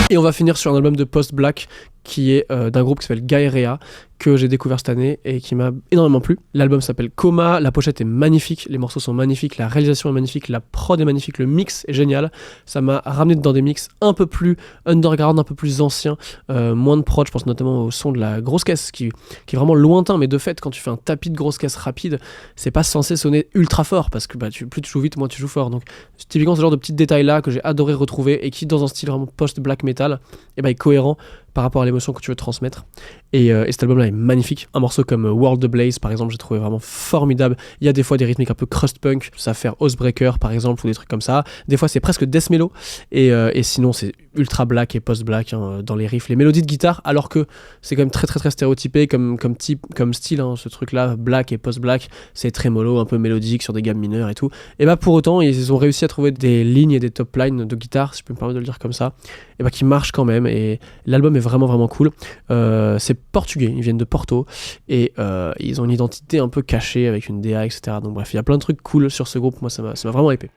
Et on va finir sur un album de post-black qui est d'un groupe qui s'appelle Gaïrea, que j'ai découvert cette année et qui m'a énormément plu. L'album s'appelle Coma, la pochette est magnifique, les morceaux sont magnifiques, la réalisation est magnifique, la prod est magnifique, le mix est génial. Ça m'a ramené dans des mix un peu plus underground, un peu plus anciens, moins de prod. Je pense notamment au son de la grosse caisse qui est vraiment lointain, mais de fait quand tu fais un tapis de grosse caisse rapide, c'est pas censé sonner ultra fort, parce que plus tu joues vite, moins tu joues fort. Donc typiquement ce genre de petits détails là que j'ai adoré retrouver, et qui dans un style vraiment post-black metal est cohérent par rapport à l'émotion que tu veux transmettre. Et cet album-là est magnifique. Un morceau comme World the Blaze, par exemple, j'ai trouvé vraiment formidable. Il y a des fois des rythmiques un peu crust punk, ça fait Housebreaker, par exemple, ou des trucs comme ça. Des fois, c'est presque death mellow. Et sinon, c'est ultra black et post-black dans les riffs, les mélodies de guitare, alors que c'est quand même très stéréotypé comme style, hein, ce truc-là, black et post-black. C'est très mollo, un peu mélodique sur des gammes mineures et tout. Et pour autant, ils ont réussi à trouver des lignes et des top lines de guitare, si je peux me permettre de le dire comme ça, et qui marchent quand même. Et l'album est vraiment cool. C'est portugais, ils viennent de Porto, et ils ont une identité un peu cachée avec une DA, etc. Donc bref, il y a plein de trucs cool sur ce groupe. Moi ça m'a vraiment hypé.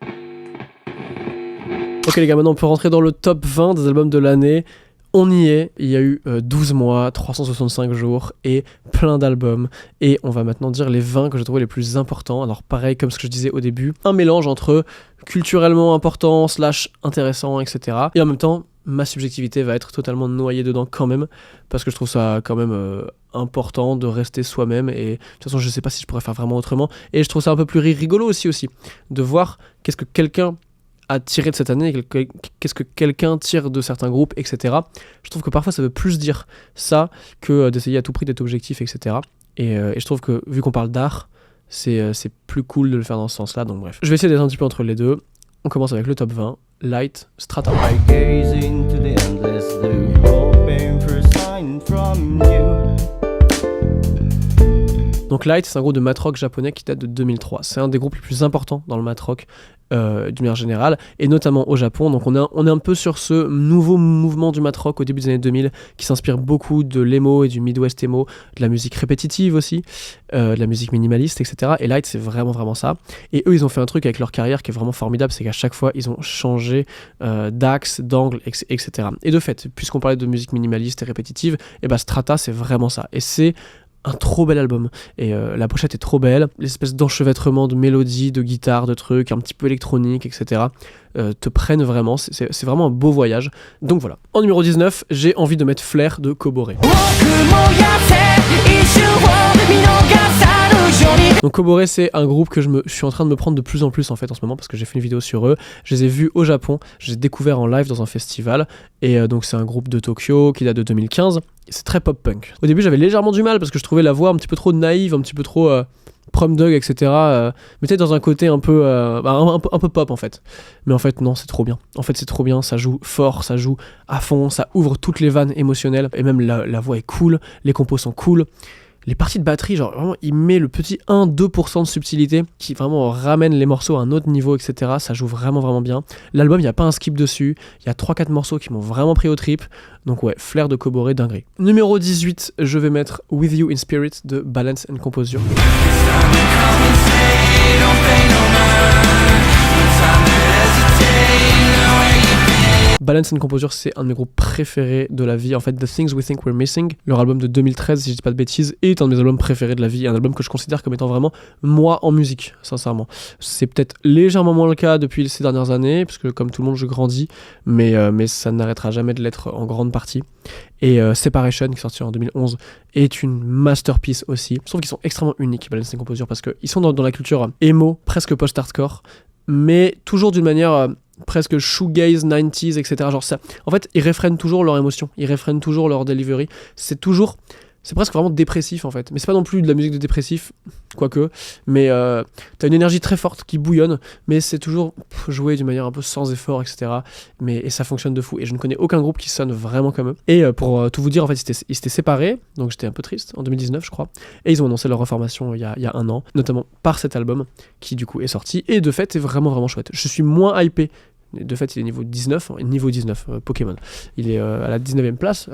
Ok les gars, maintenant on peut rentrer dans le top 20 des albums de l'année. On y est, il y a eu 12 mois, 365 jours et plein d'albums, et on va maintenant dire les 20 que j'ai trouvé les plus importants. Alors pareil, comme ce que je disais au début, un mélange entre culturellement important / intéressant, etc. Et en même temps, ma subjectivité va être totalement noyée dedans quand même, parce que je trouve ça quand même important de rester soi-même, et de toute façon je sais pas si je pourrais faire vraiment autrement, et je trouve ça un peu plus rigolo aussi de voir qu'est-ce que quelqu'un à tirer de cette année, qu'est-ce que quelqu'un tire de certains groupes, etc. Je trouve que parfois ça veut plus dire ça que d'essayer à tout prix d'être objectif, etc. Et je trouve que vu qu'on parle d'art, c'est plus cool de le faire dans ce sens-là, donc bref. Je vais essayer d'être un petit peu entre les deux. On commence avec le top 20, Light, Strata. I gaze into the endless blue, hoping for a sign from you. Donc Light, c'est un groupe de mat rock japonais qui date de 2003. C'est un des groupes les plus importants dans le mat rock d'une manière générale, et notamment au Japon. Donc on est un peu sur ce nouveau mouvement du mat rock au début des années 2000 qui s'inspire beaucoup de l'emo et du Midwest emo, de la musique répétitive aussi, de la musique minimaliste, etc. Et Light, c'est vraiment ça. Et eux, ils ont fait un truc avec leur carrière qui est vraiment formidable, c'est qu'à chaque fois, ils ont changé d'axe, d'angle, etc. Et de fait, puisqu'on parlait de musique minimaliste et répétitive, et bah Strata, c'est vraiment ça. Et c'est un trop bel album, et la pochette est trop belle, l'espèce d'enchevêtrement de mélodies, de guitares, de trucs un petit peu électroniques, etc. Te prennent vraiment, c'est vraiment un beau voyage. Donc voilà. En numéro 19, j'ai envie de mettre Flair de Kobore. Donc Kobore, c'est un groupe que je suis en train de me prendre de plus en plus en fait en ce moment, parce que j'ai fait une vidéo sur eux. Je les ai vus au Japon, je les ai découverts en live dans un festival, et donc c'est un groupe de Tokyo qui date de 2015. C'est très pop-punk. Au début, j'avais légèrement du mal parce que je trouvais la voix un petit peu trop naïve, un petit peu trop prom dog, etc. Mais peut-être dans un côté un peu pop en fait. Mais en fait, non, c'est trop bien. En fait, c'est trop bien. Ça joue fort, ça joue à fond, ça ouvre toutes les vannes émotionnelles. Et même la voix est cool, les compos sont cool. Les parties de batterie, genre vraiment, il met le petit 1-2% de subtilité qui vraiment ramène les morceaux à un autre niveau, etc. Ça joue vraiment bien. L'album, il n'y a pas un skip dessus. Il y a 3-4 morceaux qui m'ont vraiment pris au trip. Donc ouais, Flair de Kobore, dinguerie. Numéro 18, je vais mettre With You in Spirit de Balance and Composure. Balance and Composure, c'est un de mes groupes préférés de la vie. En fait, The Things We Think We're Missing, leur album de 2013, si je dis pas de bêtises, est un de mes albums préférés de la vie. Un album que je considère comme étant vraiment moi en musique, sincèrement. C'est peut-être légèrement moins le cas depuis ces dernières années, parce que comme tout le monde, je grandis, mais ça n'arrêtera jamais de l'être en grande partie. Et Separation, qui est sorti en 2011, est une masterpiece aussi. Je trouve qu'ils sont extrêmement uniques, Balance and Composure, parce qu'ils sont dans la culture emo, presque post-hardcore, mais toujours d'une manière presque shoegaze, 90s, etc. Genre ça. En fait, ils réfrènent toujours leur émotion, ils réfrènent toujours leur delivery. C'est presque vraiment dépressif en fait. Mais c'est pas non plus de la musique de dépressif, quoique. Mais t'as une énergie très forte qui bouillonne, mais c'est toujours joué d'une manière un peu sans effort, etc. Et ça fonctionne de fou. Et je ne connais aucun groupe qui sonne vraiment comme eux. Et pour tout vous dire, en fait, ils s'étaient séparés, donc j'étais un peu triste, en 2019, je crois. Et ils ont annoncé leur reformation il y a un an, notamment par cet album, qui du coup est sorti. Et de fait, c'est vraiment chouette. Je suis moins hypé. De fait, il est niveau 19, Pokémon. Il est à la 18e place,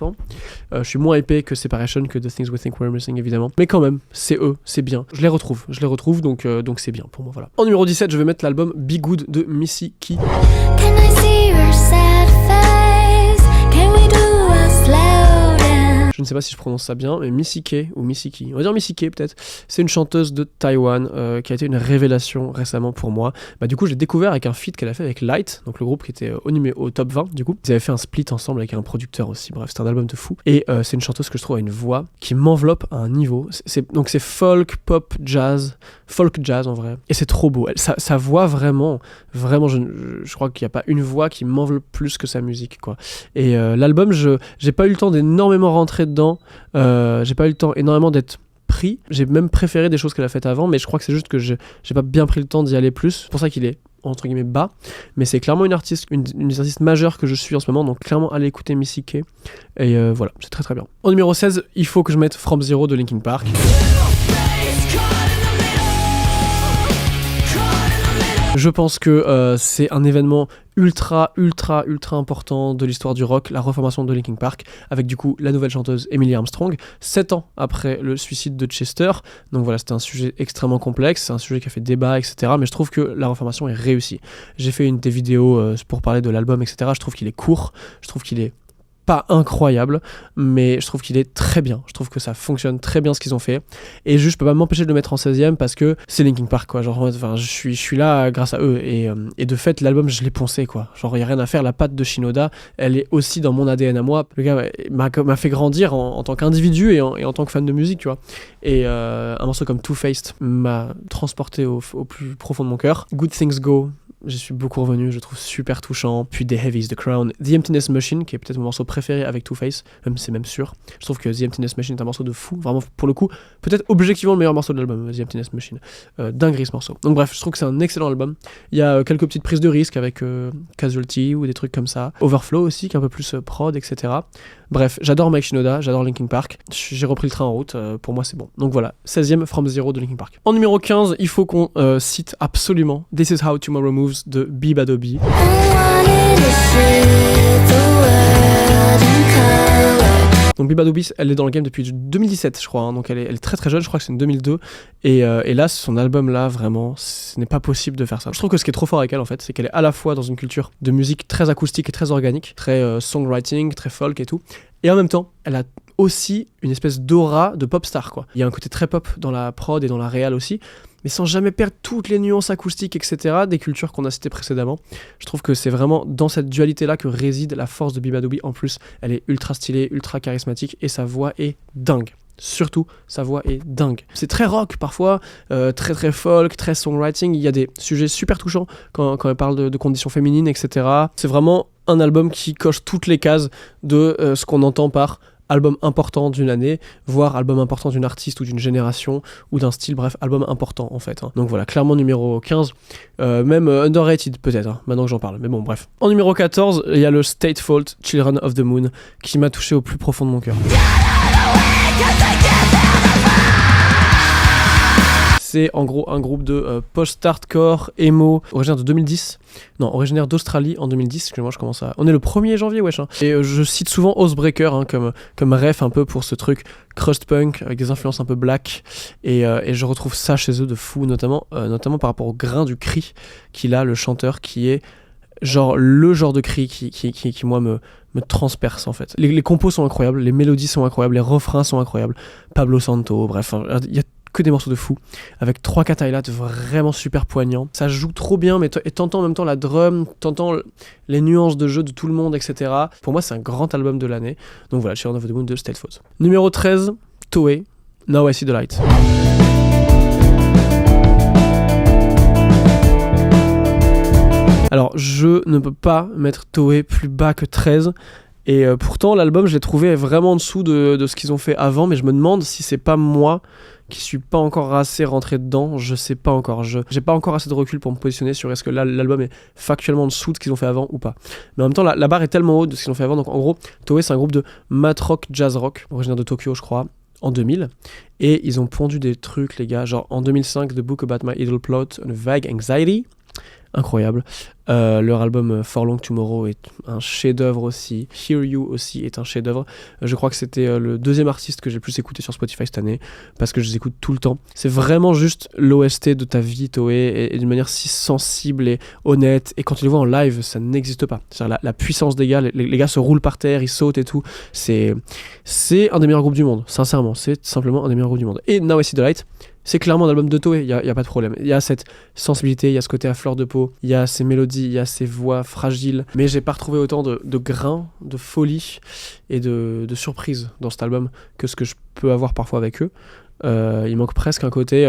pardon. Je suis moins épais que Separation, que The Things We Think We're Missing, évidemment. Mais quand même, c'est eux, c'est bien. Je les retrouve, donc c'est bien pour moi, voilà. En numéro 17, je vais mettre l'album Be Good de Missy Key. Can I see your sad face? Can we do a slow dance? Je ne sais pas si je prononce ça bien, mais Missy Key, ou Missy Key, on va dire Missy Key peut-être. C'est une chanteuse de Taïwan qui a été une révélation récemment pour moi. Du coup, je l'ai découvert avec un feat qu'elle a fait avec Light, donc le groupe qui était au top 20 du coup. Ils avaient fait un split ensemble avec un producteur aussi, bref, c'est un album de fou. Et c'est une chanteuse que je trouve a une voix qui m'enveloppe à un niveau. Donc c'est folk, pop, jazz, folk jazz en vrai. Et c'est trop beau. Sa voix vraiment, je crois qu'il n'y a pas une voix qui m'enveloppe plus que sa musique, quoi. Et l'album, j'ai pas eu le temps d'énormément rentrer dedans, j'ai pas eu le temps énormément d'être pris, j'ai même préféré des choses qu'elle a faites avant, mais je crois que c'est juste que j'ai pas bien pris le temps d'y aller plus, c'est pour ça qu'il est entre guillemets bas, mais c'est clairement une artiste majeure que je suis en ce moment, donc clairement allez écouter Missy Key, et voilà, c'est très bien. En numéro 16, il faut que je mette From Zero de Linkin Park. Je pense que c'est un événement ultra important de l'histoire du rock, la reformation de Linkin Park, avec du coup la nouvelle chanteuse Emily Armstrong, 7 ans après le suicide de Chester. Donc voilà, c'était un sujet extrêmement complexe, c'est un sujet qui a fait débat, etc. Mais je trouve que la reformation est réussie. J'ai fait des vidéos pour parler de l'album, etc. Je trouve qu'il est court, je trouve qu'il est pas incroyable, mais je trouve qu'il est très bien. Je trouve que ça fonctionne très bien ce qu'ils ont fait. Et juste, je peux pas m'empêcher de le mettre en 16e parce que c'est Linkin Park, quoi. Genre, enfin, je suis là grâce à eux. Et de fait, l'album, je l'ai poncé, quoi. Genre, il y a rien à faire. La patte de Shinoda, elle est aussi dans mon ADN à moi. Le gars m'a fait grandir en tant qu'individu et en tant que fan de musique, tu vois. Et un morceau comme Two-Faced m'a transporté au plus profond de mon cœur. Good Things Go, j'y suis beaucoup revenu, je le trouve super touchant. Puis The Heavies, The Crown, The Emptiness Machine, qui est peut-être mon morceau préféré avec Two Face, c'est même sûr. Je trouve que The Emptiness Machine est un morceau de fou, vraiment pour le coup, peut-être objectivement le meilleur morceau de l'album, The Emptiness Machine. Dinguerie ce morceau. Donc bref, je trouve que c'est un excellent album. Il y a quelques petites prises de risque avec Casualty ou des trucs comme ça. Overflow aussi, qui est un peu plus prod, etc. Bref, j'adore Mike Shinoda, j'adore Linkin Park. J'ai repris le train en route, pour moi c'est bon. Donc voilà, 16e From Zero de Linkin Park. En numéro 15, il faut qu'on cite absolument This Is How Tomorrow Moves de Beabadobe. Donc Beabadobe, elle est dans le game depuis 2017 je crois, hein, donc elle est très très jeune, je crois que c'est une 2002, et là son album là vraiment, ce n'est pas possible de faire ça. Je trouve que ce qui est trop fort avec elle en fait, c'est qu'elle est à la fois dans une culture de musique très acoustique et très organique, très songwriting, très folk et tout, et en même temps elle a aussi une espèce d'aura de pop star quoi. Il y a un côté très pop dans la prod et dans la réal aussi, mais sans jamais perdre toutes les nuances acoustiques, etc., des cultures qu'on a citées précédemment. Je trouve que c'est vraiment dans cette dualité-là que réside la force de Beabadobe. En plus, elle est ultra stylée, ultra charismatique, et sa voix est dingue. Surtout, sa voix est dingue. C'est très rock parfois, très très folk, très songwriting. Il y a des sujets super touchants quand elle parle de conditions féminines, etc. C'est vraiment un album qui coche toutes les cases de ce qu'on entend par album important d'une année, voire album important d'une artiste ou d'une génération ou d'un style, bref, album important en fait. Hein. Donc voilà, clairement numéro 15, même underrated peut-être, hein, maintenant que j'en parle, mais bon bref. En numéro 14, il y a le State Fault, Children of the Moon, qui m'a touché au plus profond de mon cœur. C'est en gros un groupe de post-hardcore, emo, originaire de 2010. Non, originaire d'Australie en 2010. Excusez-moi, je commence à... On est le 1er janvier, wesh. Hein. Et je cite souvent Oathbreaker hein, comme ref un peu pour ce truc crust punk avec des influences un peu black. Et je retrouve ça chez eux de fou, notamment par rapport au grain du cri qu'il a, le chanteur, qui est genre le genre de cri qui moi me transperce en fait. Les compos sont incroyables, les mélodies sont incroyables, les refrains sont incroyables. Pablo Santo, bref, il y a que des morceaux de fou, avec 3-4 highlights vraiment super poignants. Ça joue trop bien, mais t'entends en même temps la drum, t'entends les nuances de jeu de tout le monde, etc. Pour moi, c'est un grand album de l'année. Donc voilà, Children of the Moon de State Fault. Numéro 13, Toei, Now I See the Light. Alors, je ne peux pas mettre Toei plus bas que 13. Et pourtant, l'album, je l'ai trouvé vraiment en dessous de ce qu'ils ont fait avant, mais je me demande si c'est pas moi qui suis pas encore assez rentré dedans, je sais pas encore. J'ai pas encore assez de recul pour me positionner sur est-ce que l'album est factuellement en dessous de ce qu'ils ont fait avant ou pas. Mais en même temps, la barre est tellement haute de ce qu'ils ont fait avant. Donc en gros, Toei, c'est un groupe de mat rock, jazz rock, originaire de Tokyo, je crois, en 2000. Et ils ont pondu des trucs, les gars. Genre en 2005, The Book About My Idle Plot, and Vague Anxiety. Incroyable. Leur album For Long Tomorrow est un chef-d'œuvre aussi. Hear You aussi est un chef-d'œuvre. Je crois que c'était le deuxième artiste que j'ai le plus écouté sur Spotify cette année parce que je les écoute tout le temps. C'est vraiment juste l'OST de ta vie, Toei, et d'une manière si sensible et honnête. Et quand tu les vois en live, ça n'existe pas. C'est-à-dire la puissance des gars, les gars se roulent par terre, ils sautent et tout. C'est un des meilleurs groupes du monde. Sincèrement, c'est simplement un des meilleurs groupes du monde. Et Now I See the Light, c'est clairement un album de Toei, il y a pas de problème. Il y a cette sensibilité, il y a ce côté à fleur de peau, il y a ces mélodies, il y a ces voix fragiles. Mais j'ai pas retrouvé autant de grain, de folie et de surprise dans cet album que ce que je peux avoir parfois avec eux. Il manque presque un côté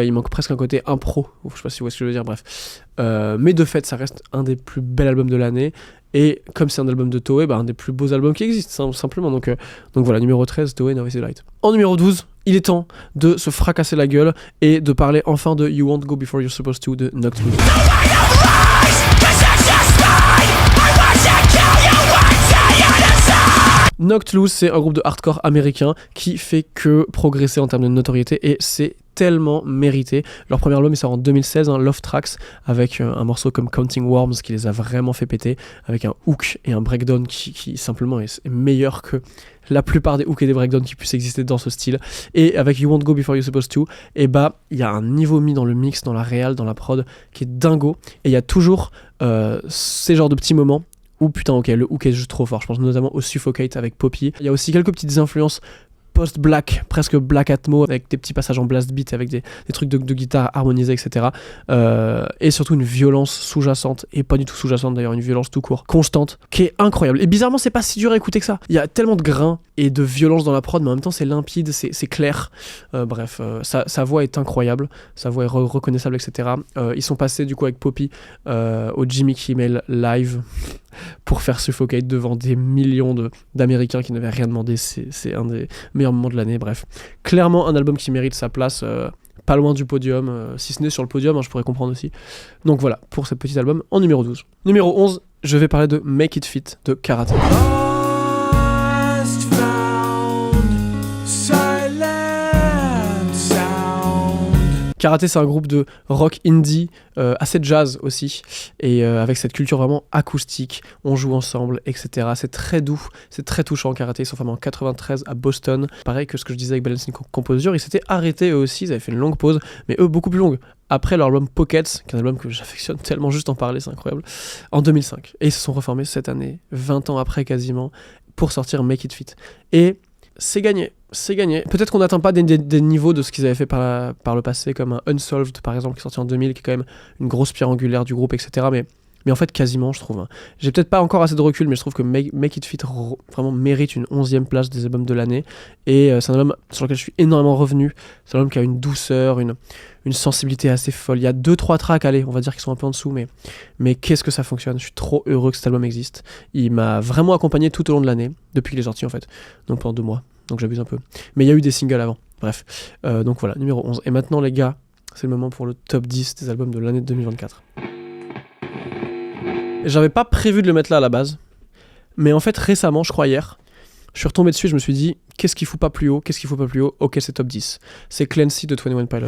impro. Je sais pas si vous voyez ce que je veux dire, bref. Mais de fait, ça reste un des plus bels albums de l'année. Et comme c'est un album de Toei, un des plus beaux albums qui existent, simplement. Donc voilà, numéro 13, Toei, Now I See the Light. En numéro 12, il est temps de se fracasser la gueule et de parler enfin de You Won't Go Before You're Supposed To de Nocturne. Nocturne, c'est un groupe de hardcore américain qui fait que progresser en termes de notoriété et c'est tellement mérité. Leur premier album il sort en 2016, Love Tracks, avec un morceau comme Counting Worms qui les a vraiment fait péter, avec un hook et un breakdown qui simplement est meilleur que la plupart des hooks et des breakdowns qui puissent exister dans ce style. Et avec You Won't Go Before You're Supposed To, il y a un niveau mis dans le mix, dans la réal, dans la prod qui est dingo. Et il y a toujours ces genres de petits moments où putain ok, le hook est juste trop fort. Je pense notamment au Suffocate avec Poppy. Il y a aussi quelques petites influences post-black, presque black atmo, avec des petits passages en blast beat, avec des trucs de guitare harmonisés, etc. Et surtout une violence sous-jacente, et pas du tout sous-jacente d'ailleurs, une violence tout court, constante, qui est incroyable. Et bizarrement, c'est pas si dur à écouter que ça. Il y a tellement de grains et de violence dans la prod, mais en même temps, c'est limpide, c'est clair. Bref, sa voix est incroyable, sa voix est reconnaissable, etc. Ils sont passés du coup avec Poppy au Jimmy Kimmel Live pour faire Suffocate devant des millions d'Américains qui n'avaient rien demandé. C'est un des meilleurs moments de l'année. Bref, clairement un album qui mérite sa place, pas loin du podium, si ce n'est sur le podium, hein, je pourrais comprendre aussi. Donc voilà pour ce petit album en numéro 12. Numéro 11, je vais parler de Make It Fit de Karate. Karate, c'est un groupe de rock indie, assez jazz aussi, et avec cette culture vraiment acoustique, on joue ensemble, etc. C'est très doux, c'est très touchant. Karate, ils sont formés en 93 à Boston. Pareil que ce que je disais avec Balancing Composure, ils s'étaient arrêtés eux aussi, ils avaient fait une longue pause, mais eux beaucoup plus longue. Après leur album Pockets, qui est un album que j'affectionne tellement juste en parler, c'est incroyable, en 2005. Et ils se sont reformés cette année, 20 ans après quasiment, pour sortir Make It Fit. Et c'est gagné. Peut-être qu'on n'atteint pas des niveaux de ce qu'ils avaient fait par le passé, comme un Unsolved par exemple, qui est sorti en 2000, qui est quand même une grosse pierre angulaire du groupe, etc. Mais en fait, quasiment, je trouve. J'ai peut-être pas encore assez de recul, mais je trouve que Make It Fit vraiment mérite une 11e place des albums de l'année. Et c'est un album sur lequel je suis énormément revenu. C'est un album qui a une douceur, une sensibilité assez folle. Il y a 2-3 tracks, allez, on va dire qu'ils sont un peu en dessous, mais qu'est-ce que ça fonctionne. Je suis trop heureux que cet album existe. Il m'a vraiment accompagné tout au long de l'année, depuis qu'il est sorti en fait. Donc pendant 2 mois. Donc j'abuse un peu. Mais il y a eu des singles avant. Bref. Donc voilà, numéro 11. Et maintenant, les gars, c'est le moment pour le top 10 des albums de l'année 2024. J'avais pas prévu de le mettre là à la base, mais en fait récemment, je crois hier, je suis retombé dessus et je me suis dit qu'est-ce qu'il faut pas plus haut, ok c'est top 10. C'est Clancy de 21 Pilots.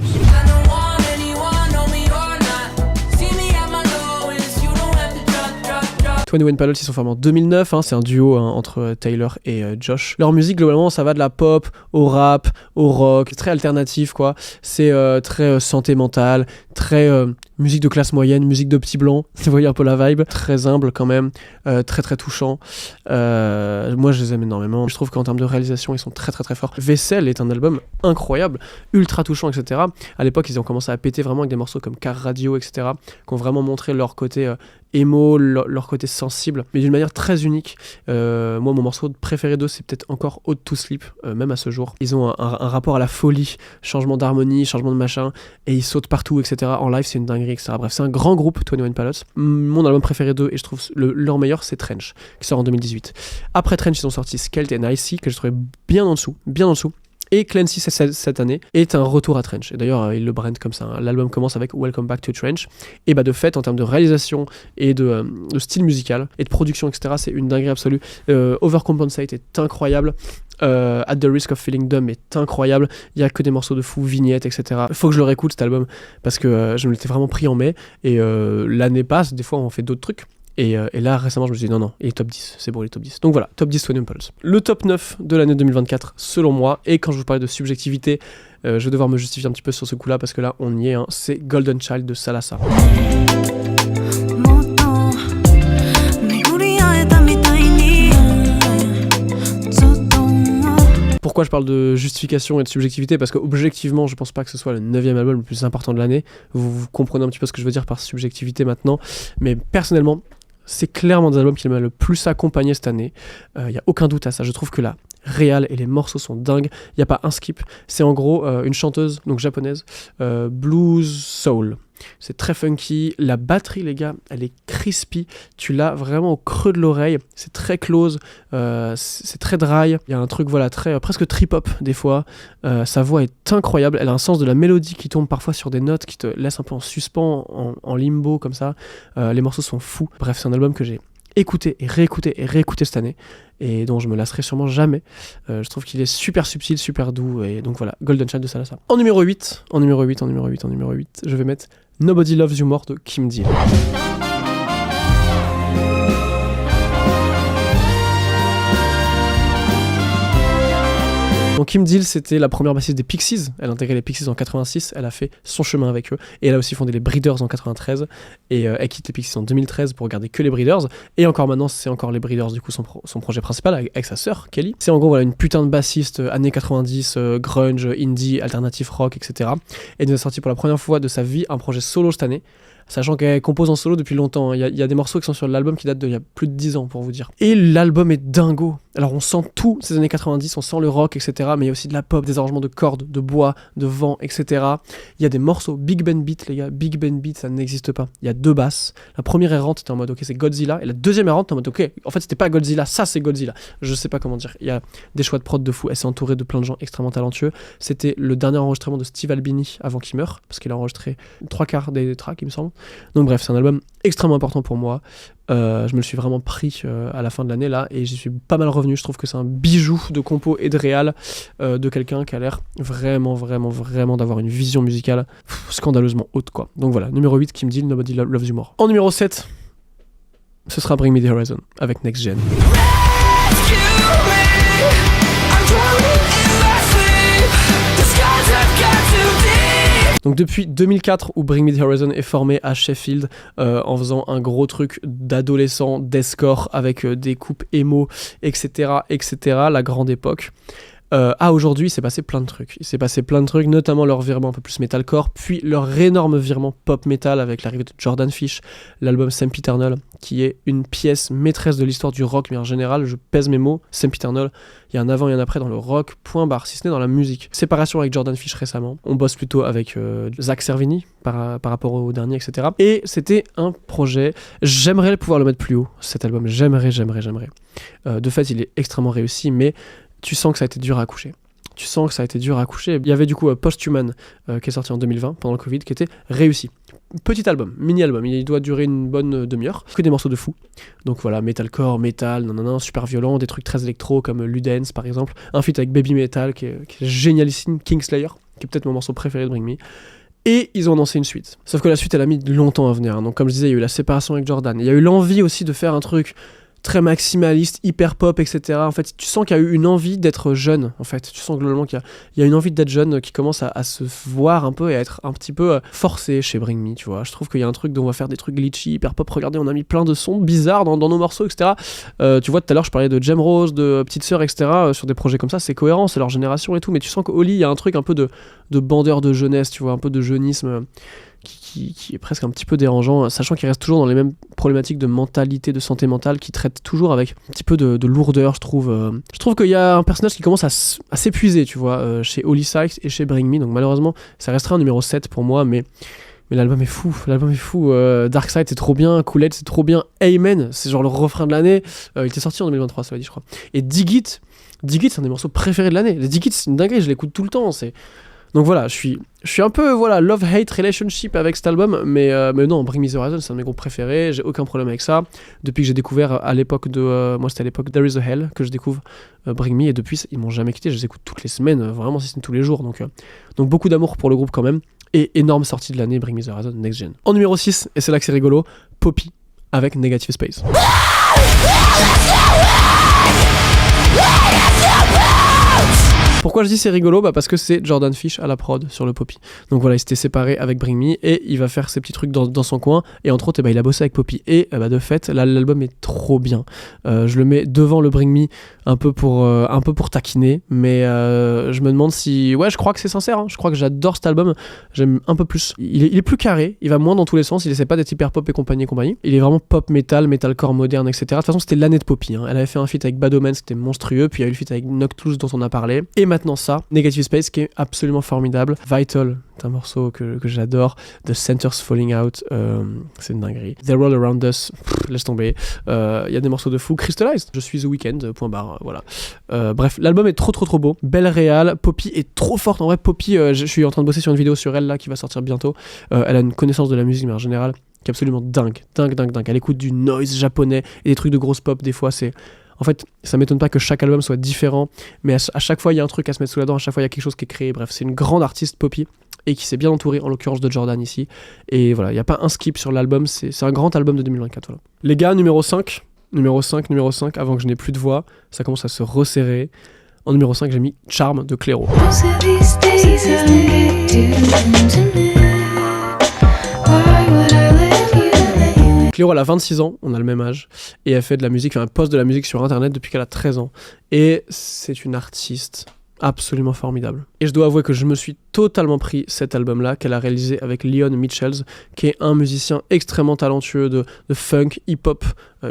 21 Pilots, ils sont formés en 2009, c'est un duo entre Taylor et Josh. Leur musique, globalement, ça va de la pop au rap, au rock, très alternatif, quoi. C'est très santé mentale, très musique de classe moyenne, musique de petits blancs, vous voyez un peu la vibe. Très humble quand même, très très touchant. Moi, je les aime énormément. Je trouve qu'en termes de réalisation, ils sont très très très forts. Vaisselle est un album incroyable, ultra touchant, etc. À l'époque, ils ont commencé à péter vraiment avec des morceaux comme Car Radio, etc., qui ont vraiment montré leur côté émo, leur côté sensible, mais d'une manière très unique. Moi, mon morceau préféré d'eux, c'est peut-être encore Ode to Sleep, même à ce jour. Ils ont un rapport à la folie, changement d'harmonie, changement de machin, et ils sautent partout, etc. En live, c'est une dinguerie, etc. Bref, c'est un grand groupe, 21 Pilots. Mon album préféré d'eux, et je trouve leur meilleur, c'est Trench, qui sort en 2018. Après Trench, ils ont sorti Skelt and Icy, que je trouvais bien en dessous. Et Clancy, cette année, est un retour à Trench. Et d'ailleurs, il le brand comme ça. L'album commence avec Welcome Back to Trench. Et de fait, en termes de réalisation et de style musical et de production, etc., c'est une dinguerie absolue. Overcompensate est incroyable. At the Risk of Feeling Dumb est incroyable. Il y a que des morceaux de fou, vignettes, etc. Faut que je le réécoute cet album parce que je me l'étais vraiment pris en mai. Et l'année passe, des fois, on fait d'autres trucs. Et là, récemment, je me suis dit non, il est top 10, c'est bon, il est top 10. Donc voilà, top 10 21 Pilots. Le top 9 de l'année 2024, selon moi, et quand je vous parlais de subjectivité, je vais devoir me justifier un petit peu sur ce coup-là, parce que là, on y est, c'est Golden Child de Salasa. Pourquoi je parle de justification et de subjectivité ? Parce qu'objectivement, je pense pas que ce soit le 9e album le plus important de l'année. Vous comprenez un petit peu ce que je veux dire par subjectivité maintenant. Mais personnellement, c'est clairement des albums qui m'a le plus accompagné cette année. Y a aucun doute à ça. Je trouve que la réal et les morceaux sont dingues. Y a pas un skip. C'est en gros une chanteuse, donc japonaise, blues soul. C'est très funky. La batterie, les gars, elle est crispy. Tu l'as vraiment au creux de l'oreille. C'est très close. C'est très dry. Il y a un truc, voilà, très presque trip-hop des fois. Sa voix est incroyable. Elle a un sens de la mélodie qui tombe parfois sur des notes qui te laissent un peu en suspens, en limbo comme ça. Les morceaux sont fous. Bref, c'est un album que j'ai écouté et réécouté cette année et dont je me lasserai sûrement jamais. Je trouve qu'il est super subtil, super doux, et donc voilà, Golden Child de Salasa. En numéro 8, je vais mettre Nobody Loves You More de Kim Deal. Donc Kim Deal, c'était la première bassiste des Pixies. Elle a intégré les Pixies en 86. Elle a fait son chemin avec eux. Et elle a aussi fondé les Breeders en 93. Et elle quitte les Pixies en 2013 pour garder que les Breeders. Et encore maintenant, c'est encore les Breeders, du coup, son projet principal avec sa sœur, Kelly. C'est en gros voilà, une putain de bassiste années 90, grunge, indie, alternative rock, etc. Et elle nous a sorti pour la première fois de sa vie un projet solo cette année. Sachant qu'elle compose en solo depuis longtemps. Il y a des morceaux qui sont sur l'album qui datent d'il y a plus de 10 ans, pour vous dire. Et l'album est dingo. Alors on sent tout ces années 90, on sent le rock, etc. Mais il y a aussi de la pop, des arrangements de cordes, de bois, de vent, etc. Il y a des morceaux Big Band Beat, les gars. Big Band Beat, ça n'existe pas. Il y a 2 basses. La première errante était en mode, ok, c'est Godzilla. Et la deuxième errante était en mode, ok, en fait, c'était pas Godzilla, ça c'est Godzilla. Je sais pas comment dire. Il y a des choix de prod de fou. Elle s'est entourée de plein de gens extrêmement talentueux. C'était le dernier enregistrement de Steve Albini avant qu'il meure, parce qu'il a enregistré 3/4 des tracks, il me semble. Donc bref, c'est un album extrêmement important pour moi. Je me le suis vraiment pris à la fin de l'année là et j'y suis pas mal revenu. Je trouve que c'est un bijou de compo et de réal de quelqu'un qui a l'air vraiment d'avoir une vision musicale scandaleusement haute quoi. Donc voilà, numéro 8, Kim Deal, Nobody Loves You More. En numéro 7, ce sera Bring Me The Horizon avec Next Gen. Donc depuis 2004 où Bring Me The Horizon est formé à Sheffield en faisant un gros truc d'adolescent, deathcore avec des coupes emo, etc., la grande époque. À aujourd'hui, il s'est passé plein de trucs. Il s'est passé plein de trucs, notamment leur virement un peu plus metalcore, puis leur énorme virement pop metal avec l'arrivée de Jordan Fish, l'album Sempiternal, qui est une pièce maîtresse de l'histoire du rock, mais en général, je pèse mes mots, Sempiternal, il y a un avant et un après dans le rock, point barre, si ce n'est dans la musique. Séparation avec Jordan Fish récemment, on bosse plutôt avec Zach Servini par rapport au dernier, etc. Et c'était un projet, j'aimerais pouvoir le mettre plus haut, cet album, j'aimerais. De fait, il est extrêmement réussi, mais tu sens que ça a été dur à accoucher. Il y avait du coup Posthuman qui est sorti en 2020 pendant le Covid qui était réussi. Petit album, mini-album, il doit durer une bonne demi-heure, que des morceaux de fou. Donc voilà, metalcore, metal, super violent, des trucs très électro comme Ludens par exemple, un feat avec Baby Metal qui est génialissime, Kingslayer, qui est peut-être mon morceau préféré de Bring Me. Et ils ont annoncé une suite. Sauf que la suite elle a mis longtemps à venir. Hein. Donc comme je disais, il y a eu la séparation avec Jordan, il y a eu l'envie aussi de faire un truc très maximaliste, hyper pop, etc. En fait, tu sens qu'il y a eu une envie d'être jeune, en fait. Tu sens globalement qu'il y a une envie d'être jeune qui commence à se voir un peu et à être un petit peu forcé chez Bring Me, tu vois. Je trouve qu'il y a un truc dont on va faire des trucs glitchy, hyper pop. Regardez, on a mis plein de sons bizarres dans nos morceaux, etc. Tu vois, tout à l'heure, je parlais de Jem Rose, de Petite Sœur, etc. Sur des projets comme ça, c'est cohérent, c'est leur génération et tout. Mais tu sens qu'au Oli, il y a un truc un peu de bandeur de jeunesse, tu vois, un peu de jeunisme qui est presque un petit peu dérangeant, sachant qu'il reste toujours dans les mêmes problématiques de mentalité, de santé mentale, qui traite toujours avec un petit peu de lourdeur, je trouve. Je trouve qu'il y a un personnage qui commence à s'épuiser, tu vois, chez Holy Sykes et chez Bring Me, donc malheureusement, ça restera un numéro 7 pour moi, mais l'album est fou, Dark Side c'est trop bien, Kool Aid c'est trop bien, Amen, c'est genre le refrain de l'année, il était sorti en 2023, ça va dire je crois, et Dig It c'est un des morceaux préférés de l'année, Dig It c'est une dinguerie, je l'écoute tout le temps, donc voilà, je suis un peu love-hate relationship avec cet album, mais non, Bring Me The Horizon c'est un de mes groupes préférés, j'ai aucun problème avec ça, depuis que j'ai découvert à l'époque moi c'était à l'époque There Is A Hell que je découvre Bring Me, et depuis ils m'ont jamais quitté, je les écoute toutes les semaines, vraiment si c'est tous les jours, donc beaucoup d'amour pour le groupe quand même, et énorme sortie de l'année, Bring Me The Horizon, Next Gen. En numéro 6, et c'est là que c'est rigolo, Poppy avec Negative Space. Pourquoi je dis c'est rigolo ? Parce que c'est Jordan Fish à la prod sur le Poppy. Donc voilà, il s'était séparé avec Bring Me et il va faire ses petits trucs dans son coin. Et entre autres, il a bossé avec Poppy. Et de fait, là, l'album est trop bien. Je le mets devant le Bring Me un peu pour taquiner. Mais je me demande si... Ouais, je crois que c'est sincère. Hein. Je crois que j'adore cet album. J'aime un peu plus. Il est plus carré. Il va moins dans tous les sens. Il essaie pas d'être hyper pop et compagnie. Il est vraiment pop metal, metalcore moderne, etc. De toute façon, c'était l'année de Poppy. Hein. Elle avait fait un feat avec Bad Omens, c'était monstrueux. Puis il y a eu le feat avec Noctloose dont on a parlé. Et maintenant ça, Negative Space qui est absolument formidable. Vital, c'est un morceau que j'adore. The Center's Falling Out, c'est une dinguerie. They Roll Around Us, laisse tomber. Il y a des morceaux de fou. Crystallized, Je suis The Weeknd, point barre, voilà. Bref, l'album est trop beau. Belle réal, Poppy est trop forte. En vrai, Poppy, je suis en train de bosser sur une vidéo sur elle là qui va sortir bientôt. Elle a une connaissance de la musique, mais en général, qui est absolument dingue. Elle écoute du noise japonais et des trucs de grosse pop, des fois c'est... En fait, ça m'étonne pas que chaque album soit différent, mais à chaque fois il y a un truc à se mettre sous la dent, à chaque fois il y a quelque chose qui est créé. Bref, c'est une grande artiste, Poppy, et qui s'est bien entourée, en l'occurrence de Jordan ici. Et voilà, il n'y a pas un skip sur l'album, c'est un grand album de 2024. Voilà. Les gars, numéro 5, avant que je n'ai plus de voix, ça commence à se resserrer. En numéro 5, j'ai mis Charm de Clairo. Most of these days I get too intimate. Why would I let you? Clairo, elle a 26 ans, on a le même âge, et elle fait de la musique, elle poste de la musique sur internet depuis qu'elle a 13 ans. Et c'est une artiste absolument formidable. Et je dois avouer que je me suis totalement pris cet album-là qu'elle a réalisé avec Leon Mitchells, qui est un musicien extrêmement talentueux de funk, hip-hop,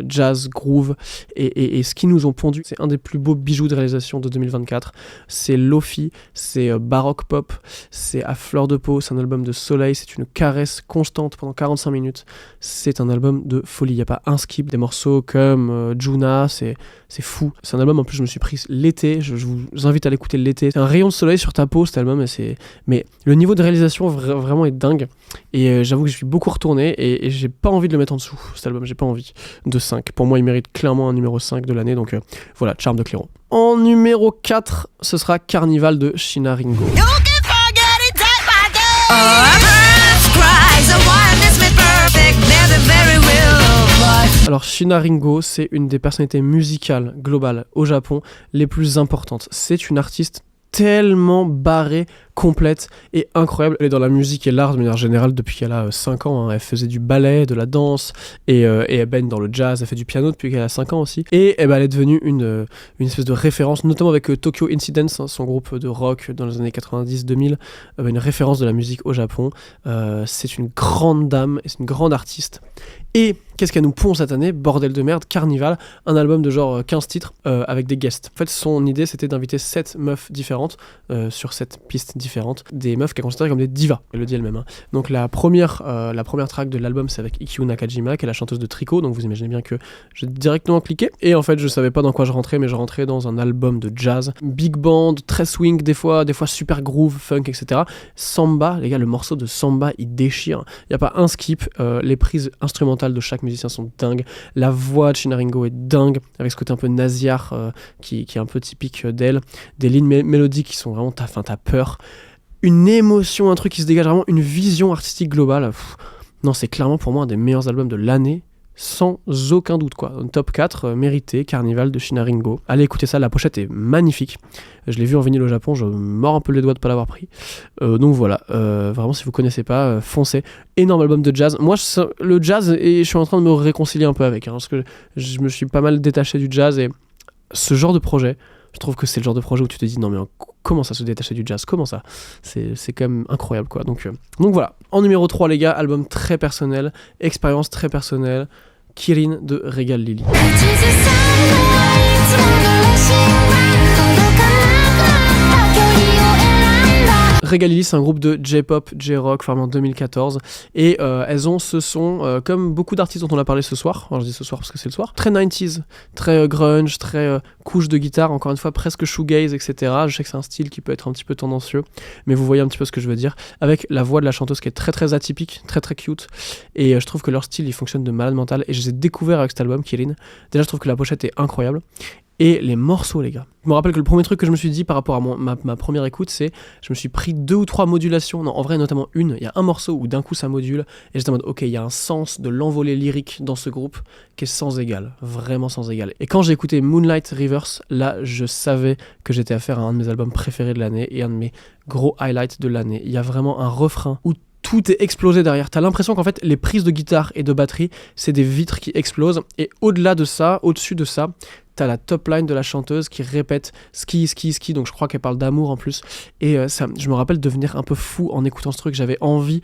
jazz, groove, et ce qu'ils nous ont pondu, c'est un des plus beaux bijoux de réalisation de 2024. C'est lofi, c'est baroque pop, c'est à fleur de peau, c'est un album de soleil, c'est une caresse constante pendant 45 minutes. C'est un album de folie, il n'y a pas un skip, des morceaux comme Juna, c'est fou. C'est un album, en plus je me suis pris l'été, je vous invite à l'écouter l'été. C'est un rayon de soleil sur ta peau cet album, mais le niveau de réalisation vraiment est dingue, et j'avoue que je suis beaucoup retourné, et j'ai pas envie de le mettre en dessous, cet album, j'ai pas envie de 5. Pour moi, il mérite clairement un numéro 5 de l'année, donc voilà, Charm de Clairo. En numéro 4, ce sera Carnival de Sheena Ringo. Alors Sheena Ringo, c'est une des personnalités musicales globales au Japon les plus importantes. C'est une artiste tellement barrée, complète et incroyable. Elle est dans la musique et l'art de manière générale depuis qu'elle a 5 ans. Hein. Elle faisait du ballet, de la danse et elle baigne dans le jazz. Elle fait du piano depuis qu'elle a 5 ans aussi. Et elle est devenue une espèce de référence, notamment avec Tokyo Incidents, hein, son groupe de rock dans les années 90-2000, une référence de la musique au Japon. C'est une grande dame et c'est une grande artiste. Et qu'est-ce qu'elle nous pond cette année? Bordel de merde, Carnival, un album de genre 15 titres avec des guests. En fait, son idée, c'était d'inviter 7 meufs différentes sur 7 pistes différentes, des meufs qu'elle considérait comme des divas, elle le dit elle-même. Hein. Donc la première track de l'album, c'est avec Ikkyu Nakajima, qui est la chanteuse de Tricot, donc vous imaginez bien que j'ai directement cliqué. Et en fait, je savais pas dans quoi je rentrais, mais je rentrais dans un album de jazz, big band, très swing, des fois super groove, funk, etc. Samba, les gars, le morceau de Samba, il déchire. Il y a pas un skip, les prises instrumentales de chaque musicien sont dingues, la voix de Sheena Ringo est dingue, avec ce côté un peu nasillarde qui est un peu typique d'elle, des lignes mélodiques qui sont vraiment, t'as peur, une émotion, un truc qui se dégage, vraiment une vision artistique globale. Non, c'est clairement pour moi un des meilleurs albums de l'année, sans aucun doute quoi. Un top 4 mérité, Carnival de Sheena Ringo. Allez écoutez ça, la pochette est magnifique. Je l'ai vu en vinyle au Japon, je mords un peu les doigts de pas l'avoir pris. Donc voilà, vraiment si vous connaissez pas, foncez. Énorme album de jazz. Moi le jazz, et je suis en train de me réconcilier un peu avec, hein, parce que je me suis pas mal détaché du jazz, et ce genre de projet, je trouve que c'est le genre de projet où tu te dis non mais comment ça se détacher du jazz, comment ça, c'est quand même incroyable quoi. Donc voilà. En numéro 3 les gars, album très personnel, expérience très personnelle, Kirin de Regal Lily. Regal Lily, c'est un groupe de J-pop, J-rock formé en 2014, et elles ont ce son, comme beaucoup d'artistes dont on a parlé ce soir, alors je dis ce soir parce que c'est le soir, très 90s, très grunge, très couche de guitare, encore une fois presque shoegaze, etc. Je sais que c'est un style qui peut être un petit peu tendancieux, mais vous voyez un petit peu ce que je veux dire, avec la voix de la chanteuse qui est très très atypique, très très cute, et je trouve que leur style il fonctionne de malade mental, et je les ai découverts avec cet album, Kirin. Déjà je trouve que la pochette est incroyable, et les morceaux les gars. Je me rappelle que le premier truc que je me suis dit par rapport à ma première écoute, c'est je me suis pris 2 ou 3 modulations, non en vrai notamment une, il y a un morceau où d'un coup ça module, et j'étais en mode ok, il y a un sens de l'envolée lyrique dans ce groupe qui est sans égal, vraiment sans égal. Et quand j'ai écouté Moonlight Rivers, là je savais que j'étais affaire à un de mes albums préférés de l'année, et un de mes gros highlights de l'année. Il y a vraiment un refrain où tout est explosé derrière. T'as l'impression qu'en fait, les prises de guitare et de batterie, c'est des vitres qui explosent. Et au-delà de ça, au-dessus de ça, t'as la top line de la chanteuse qui répète ski, ski, ski. Donc je crois qu'elle parle d'amour en plus. Et je me rappelle de devenir un peu fou en écoutant ce truc. J'avais envie...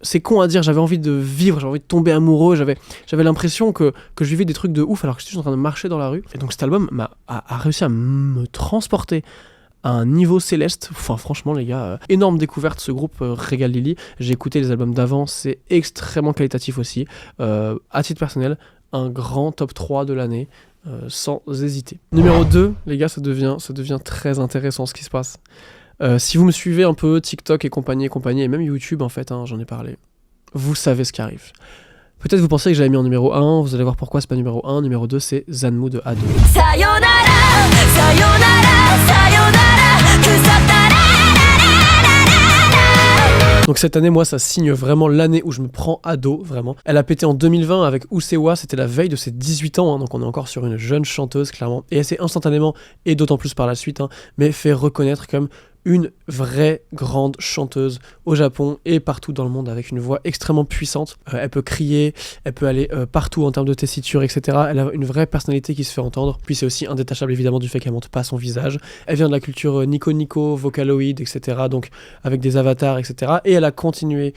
C'est con à dire, j'avais envie de vivre, j'avais envie de tomber amoureux, j'avais l'impression que je vivais des trucs de ouf alors que j'étais juste en train de marcher dans la rue. Et donc cet album a réussi à me transporter à un niveau céleste. Enfin franchement les gars, énorme découverte ce groupe Regal Lily. J'ai écouté les albums d'avant, c'est extrêmement qualitatif aussi. À titre personnel, un grand top 3 de l'année, sans hésiter. Numéro 2, les gars, ça devient très intéressant ce qui se passe. Si vous me suivez un peu, TikTok et compagnie, et même YouTube en fait, hein, j'en ai parlé, vous savez ce qui arrive. Peut-être vous pensez que j'avais mis en numéro 1, vous allez voir pourquoi c'est pas numéro 1, numéro 2 c'est Zanmu de Ado. Sayonara, sayonara, sayonara, Donc cette année, moi, ça signe vraiment l'année où je me prends ado, vraiment. Elle a pété en 2020 avec Usewa, c'était la veille de ses 18 ans, hein, donc on est encore sur une jeune chanteuse, clairement. Et elle s'est instantanément, et d'autant plus par la suite, hein, mais fait reconnaître comme une vraie grande chanteuse au Japon et partout dans le monde avec une voix extrêmement puissante. Elle peut crier, elle peut aller partout en termes de tessiture, etc. Elle a une vraie personnalité qui se fait entendre. Puis c'est aussi indétachable évidemment du fait qu'elle monte pas son visage. Elle vient de la culture Nico Nico, Vocaloid, etc. Donc avec des avatars, etc. Et elle a continué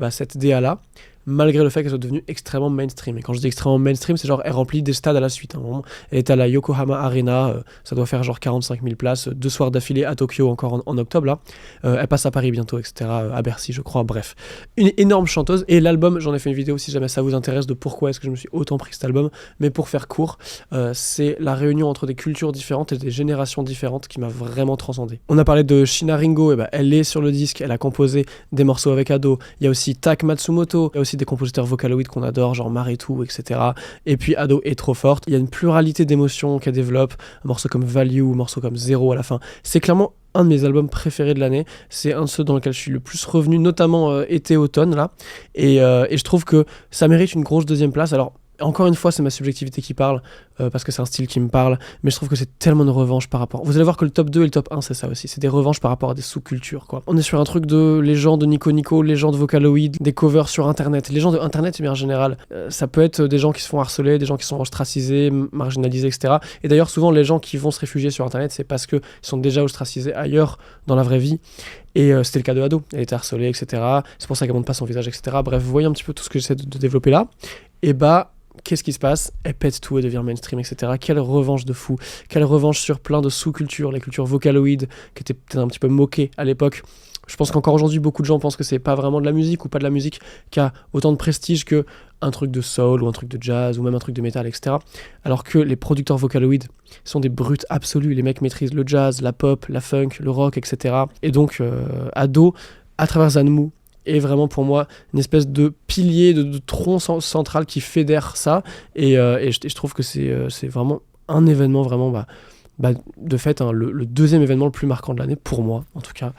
cette DA-là, malgré le fait qu'elle soit devenue extrêmement mainstream. Et quand je dis extrêmement mainstream, c'est genre elle remplit des stades à la suite. Hein, vraiment. Elle est à la Yokohama Arena, ça doit faire genre 45 000 places, 2 soirs d'affilée à Tokyo encore en octobre là. Elle passe à Paris bientôt, etc. À Bercy je crois, bref. Une énorme chanteuse. Et l'album, j'en ai fait une vidéo si jamais ça vous intéresse de pourquoi est-ce que je me suis autant pris cet album. Mais pour faire court, c'est la réunion entre des cultures différentes et des générations différentes qui m'a vraiment transcendé. On a parlé de Shina Ringo, elle est sur le disque, elle a composé des morceaux avec Ado. Il y a aussi Tak Matsumoto, il y a aussi des compositeurs Vocaloid qu'on adore, genre Maritou, etc. Et puis Ado est trop forte. Il y a une pluralité d'émotions qu'elle développe, un morceau comme Value, un morceau comme Zero à la fin. C'est clairement un de mes albums préférés de l'année. C'est un de ceux dans lequel je suis le plus revenu, notamment été-automne là. Et je trouve que ça mérite une grosse deuxième place. Alors, encore une fois, c'est ma subjectivité qui parle, parce que c'est un style qui me parle, mais je trouve que c'est tellement une revanche par rapport... Vous allez voir que le top 2 et le top 1, c'est ça aussi, c'est des revanches par rapport à des sous-cultures, quoi. On est sur un truc de les gens de Nico Nico, les gens de Vocaloid, des covers sur Internet. Les gens de Internet, bien en général, ça peut être des gens qui se font harceler, des gens qui sont ostracisés, marginalisés, etc. Et d'ailleurs, souvent, les gens qui vont se réfugier sur Internet, c'est parce qu'ils sont déjà ostracisés ailleurs, dans la vraie vie. Et c'était le cas de Ado, elle était harcelée, etc. C'est pour ça qu'elle montre pas son visage, etc. Bref, vous voyez un petit peu tout ce que j'essaie de développer là. Et qu'est-ce qui se passe ? Elle pète tout, elle devient mainstream, etc. Quelle revanche de fou. Quelle revanche sur plein de sous-cultures, les cultures Vocaloid, qui étaient peut-être un petit peu moquées à l'époque. Je pense qu'encore aujourd'hui, beaucoup de gens pensent que c'est pas vraiment de la musique ou pas de la musique qui a autant de prestige que un truc de soul ou un truc de jazz ou même un truc de métal, etc. Alors que les producteurs Vocaloid sont des brutes absolues. Les mecs maîtrisent le jazz, la pop, la funk, le rock, etc. Et donc, Ado, à travers Zanmu, est vraiment pour moi une espèce de pilier, de tronc central qui fédère ça. Et je trouve que c'est vraiment un événement vraiment... de fait, hein, le deuxième événement le plus marquant de l'année, pour moi en tout cas.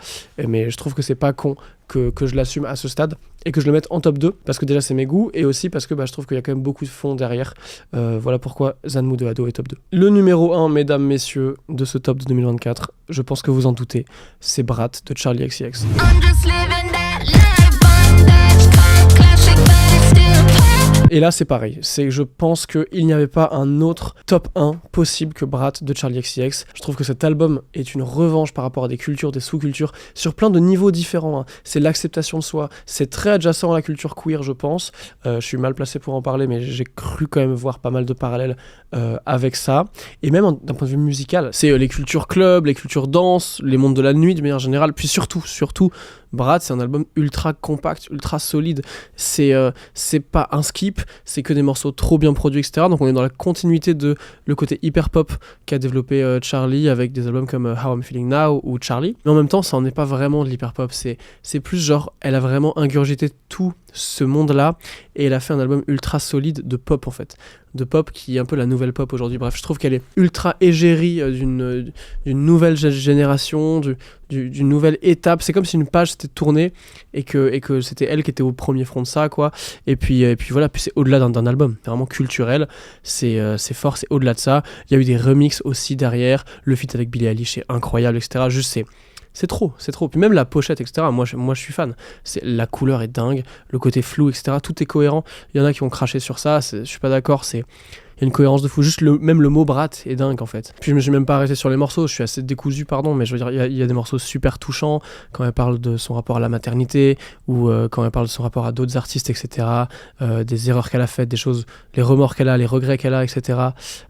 Mais je trouve que c'est pas con que je l'assume à ce stade et que je le mette en top 2, parce que déjà c'est mes goûts, et aussi parce que je trouve qu'il y a quand même beaucoup de fond derrière. Voilà pourquoi Zanmu de Ado est top 2. Le numéro 1, mesdames, messieurs, de ce top de 2024, je pense que vous en doutez, c'est Brat de Charli XCX. Et là, c'est pareil. Je pense qu'il n'y avait pas un autre top 1 possible que Brat de Charli XCX. Je trouve que cet album est une revanche par rapport à des cultures, des sous-cultures, sur plein de niveaux différents. Hein. C'est l'acceptation de soi. C'est très adjacent à la culture queer, je pense. Je suis mal placé pour en parler, mais j'ai cru quand même voir pas mal de parallèles avec ça. Et même d'un point de vue musical, c'est les cultures club, les cultures danse, les mondes de la nuit de manière générale. Puis surtout, Brat, c'est un album ultra compact, ultra solide. C'est pas un skip, c'est que des morceaux trop bien produits, etc. Donc on est dans la continuité de le côté hyper pop qu'a développé Charli avec des albums comme How I'm Feeling Now ou Charlie. Mais en même temps, ça en est pas vraiment de l'hyper pop. C'est plus genre, elle a vraiment ingurgité tout ce monde-là et elle a fait un album ultra solide de pop en fait. De pop qui est un peu la nouvelle pop aujourd'hui. Bref, je trouve qu'elle est ultra égérie d'une nouvelle génération, d'une nouvelle étape. C'est comme si une page s'était tournée et que c'était elle qui était au premier front de ça, quoi. Et puis voilà, puis c'est au-delà d'un album. C'est vraiment culturel, c'est fort, c'est au-delà de ça. Il y a eu des remixes aussi derrière. Le feat avec Billie Eilish est incroyable, etc. Juste, c'est trop. Puis même la pochette, etc. Moi, je suis fan. La couleur est dingue, le côté flou, etc. Tout est cohérent. Il y en a qui ont craché sur ça. Je suis pas d'accord. Il y a une cohérence de fou. Juste même le mot Brat est dingue en fait. Puis je me suis même pas arrêté sur les morceaux. Je suis assez décousu, pardon, mais je veux dire, il y a des morceaux super touchants quand elle parle de son rapport à la maternité ou quand elle parle de son rapport à d'autres artistes, etc. Des erreurs qu'elle a faites, des choses, les remords qu'elle a, les regrets qu'elle a, etc.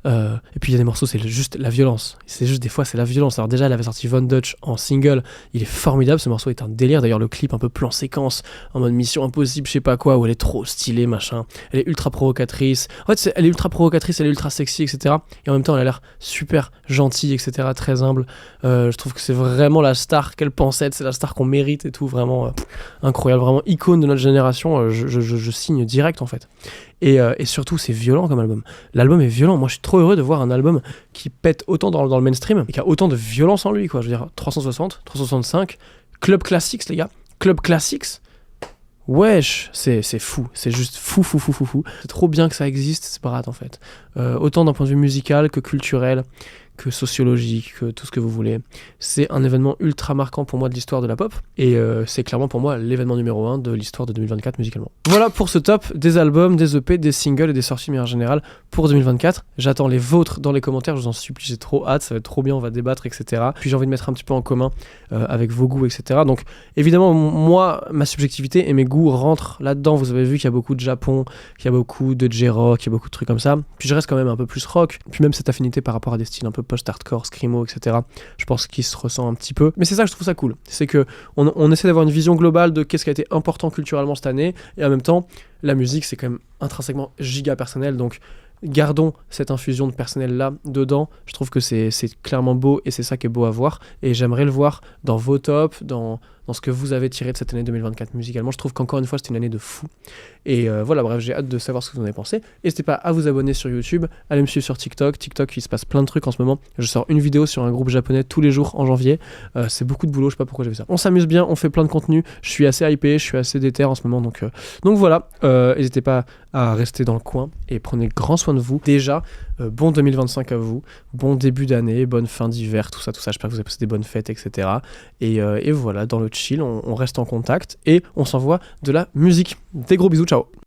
Et puis il y a des morceaux, c'est juste la violence. C'est juste des fois, c'est la violence. Alors déjà, elle avait sorti Von Dutch en single. Il est formidable. Ce morceau est un délire. D'ailleurs, le clip un peu plan séquence en mode Mission Impossible, je sais pas quoi, où elle est trop stylée, machin. Elle est ultra provocatrice. En fait, elle est ultra provocatrice. Elle est ultra sexy, etc. Et en même temps, elle a l'air super gentille, etc. Très humble. Je trouve que c'est vraiment la star qu'elle pensait être. C'est la star qu'on mérite et tout. Vraiment incroyable. Vraiment icône de notre génération. Je signe direct, en fait. Et surtout, c'est violent comme album. L'album est violent. Moi, je suis trop heureux de voir un album qui pète autant dans le mainstream et qui a autant de violence en lui, quoi. Je veux dire, 360, 365, Club Classics, les gars. Club Classics. Wesh, c'est fou, c'est juste fou. C'est trop bien que ça existe, c'est pas en fait. Autant d'un point de vue musical que culturel, que sociologique, que tout ce que vous voulez. C'est un événement ultra marquant pour moi de l'histoire de la pop, et c'est clairement pour moi l'événement numéro 1 de l'histoire de 2024 musicalement. Voilà pour ce top des albums, des EP, des singles et des sorties de manière générale pour 2024. J'attends les vôtres dans les commentaires, je vous en supplie, j'ai trop hâte, ça va être trop bien, on va débattre, etc. Puis j'ai envie de mettre un petit peu en commun avec vos goûts, etc. Donc évidemment, moi, ma subjectivité et mes goûts rentrent là-dedans. Vous avez vu qu'il y a beaucoup de Japon, qu'il y a beaucoup de J-rock, qu'il y a beaucoup de trucs comme ça. Puis je reste quand même un peu plus rock, puis même cette affinité par rapport à des styles un peu post-hardcore, screamo, etc. Je pense qu'il se ressent un petit peu. Mais c'est ça que je trouve ça cool. C'est que on essaie d'avoir une vision globale de qu'est-ce qui a été important culturellement cette année, et en même temps, la musique, c'est quand même intrinsèquement giga personnel, donc gardons cette infusion de personnel là dedans. Je trouve que c'est clairement beau, et c'est ça qui est beau à voir, et j'aimerais le voir dans vos tops, dans ce que vous avez tiré de cette année 2024 musicalement. Je trouve qu'encore une fois c'était une année de fou, et voilà, bref, j'ai hâte de savoir ce que vous en avez pensé. N'hésitez pas à vous abonner sur YouTube, allez me suivre sur TikTok, il se passe plein de trucs en ce moment. Je sors une vidéo sur un groupe japonais tous les jours en janvier. C'est beaucoup de boulot, je sais pas pourquoi j'ai fait ça. On s'amuse bien, on fait plein de contenu, je suis assez hypé, je suis assez déter en ce moment, donc voilà, n'hésitez pas à rester dans le coin et prenez grand soin de vous. Déjà, bon 2025 à vous, bon début d'année, bonne fin d'hiver, tout ça, j'espère que vous avez passé des bonnes fêtes, etc. Et voilà, dans le chill, on reste en contact et on s'envoie de la musique. Des gros bisous, ciao.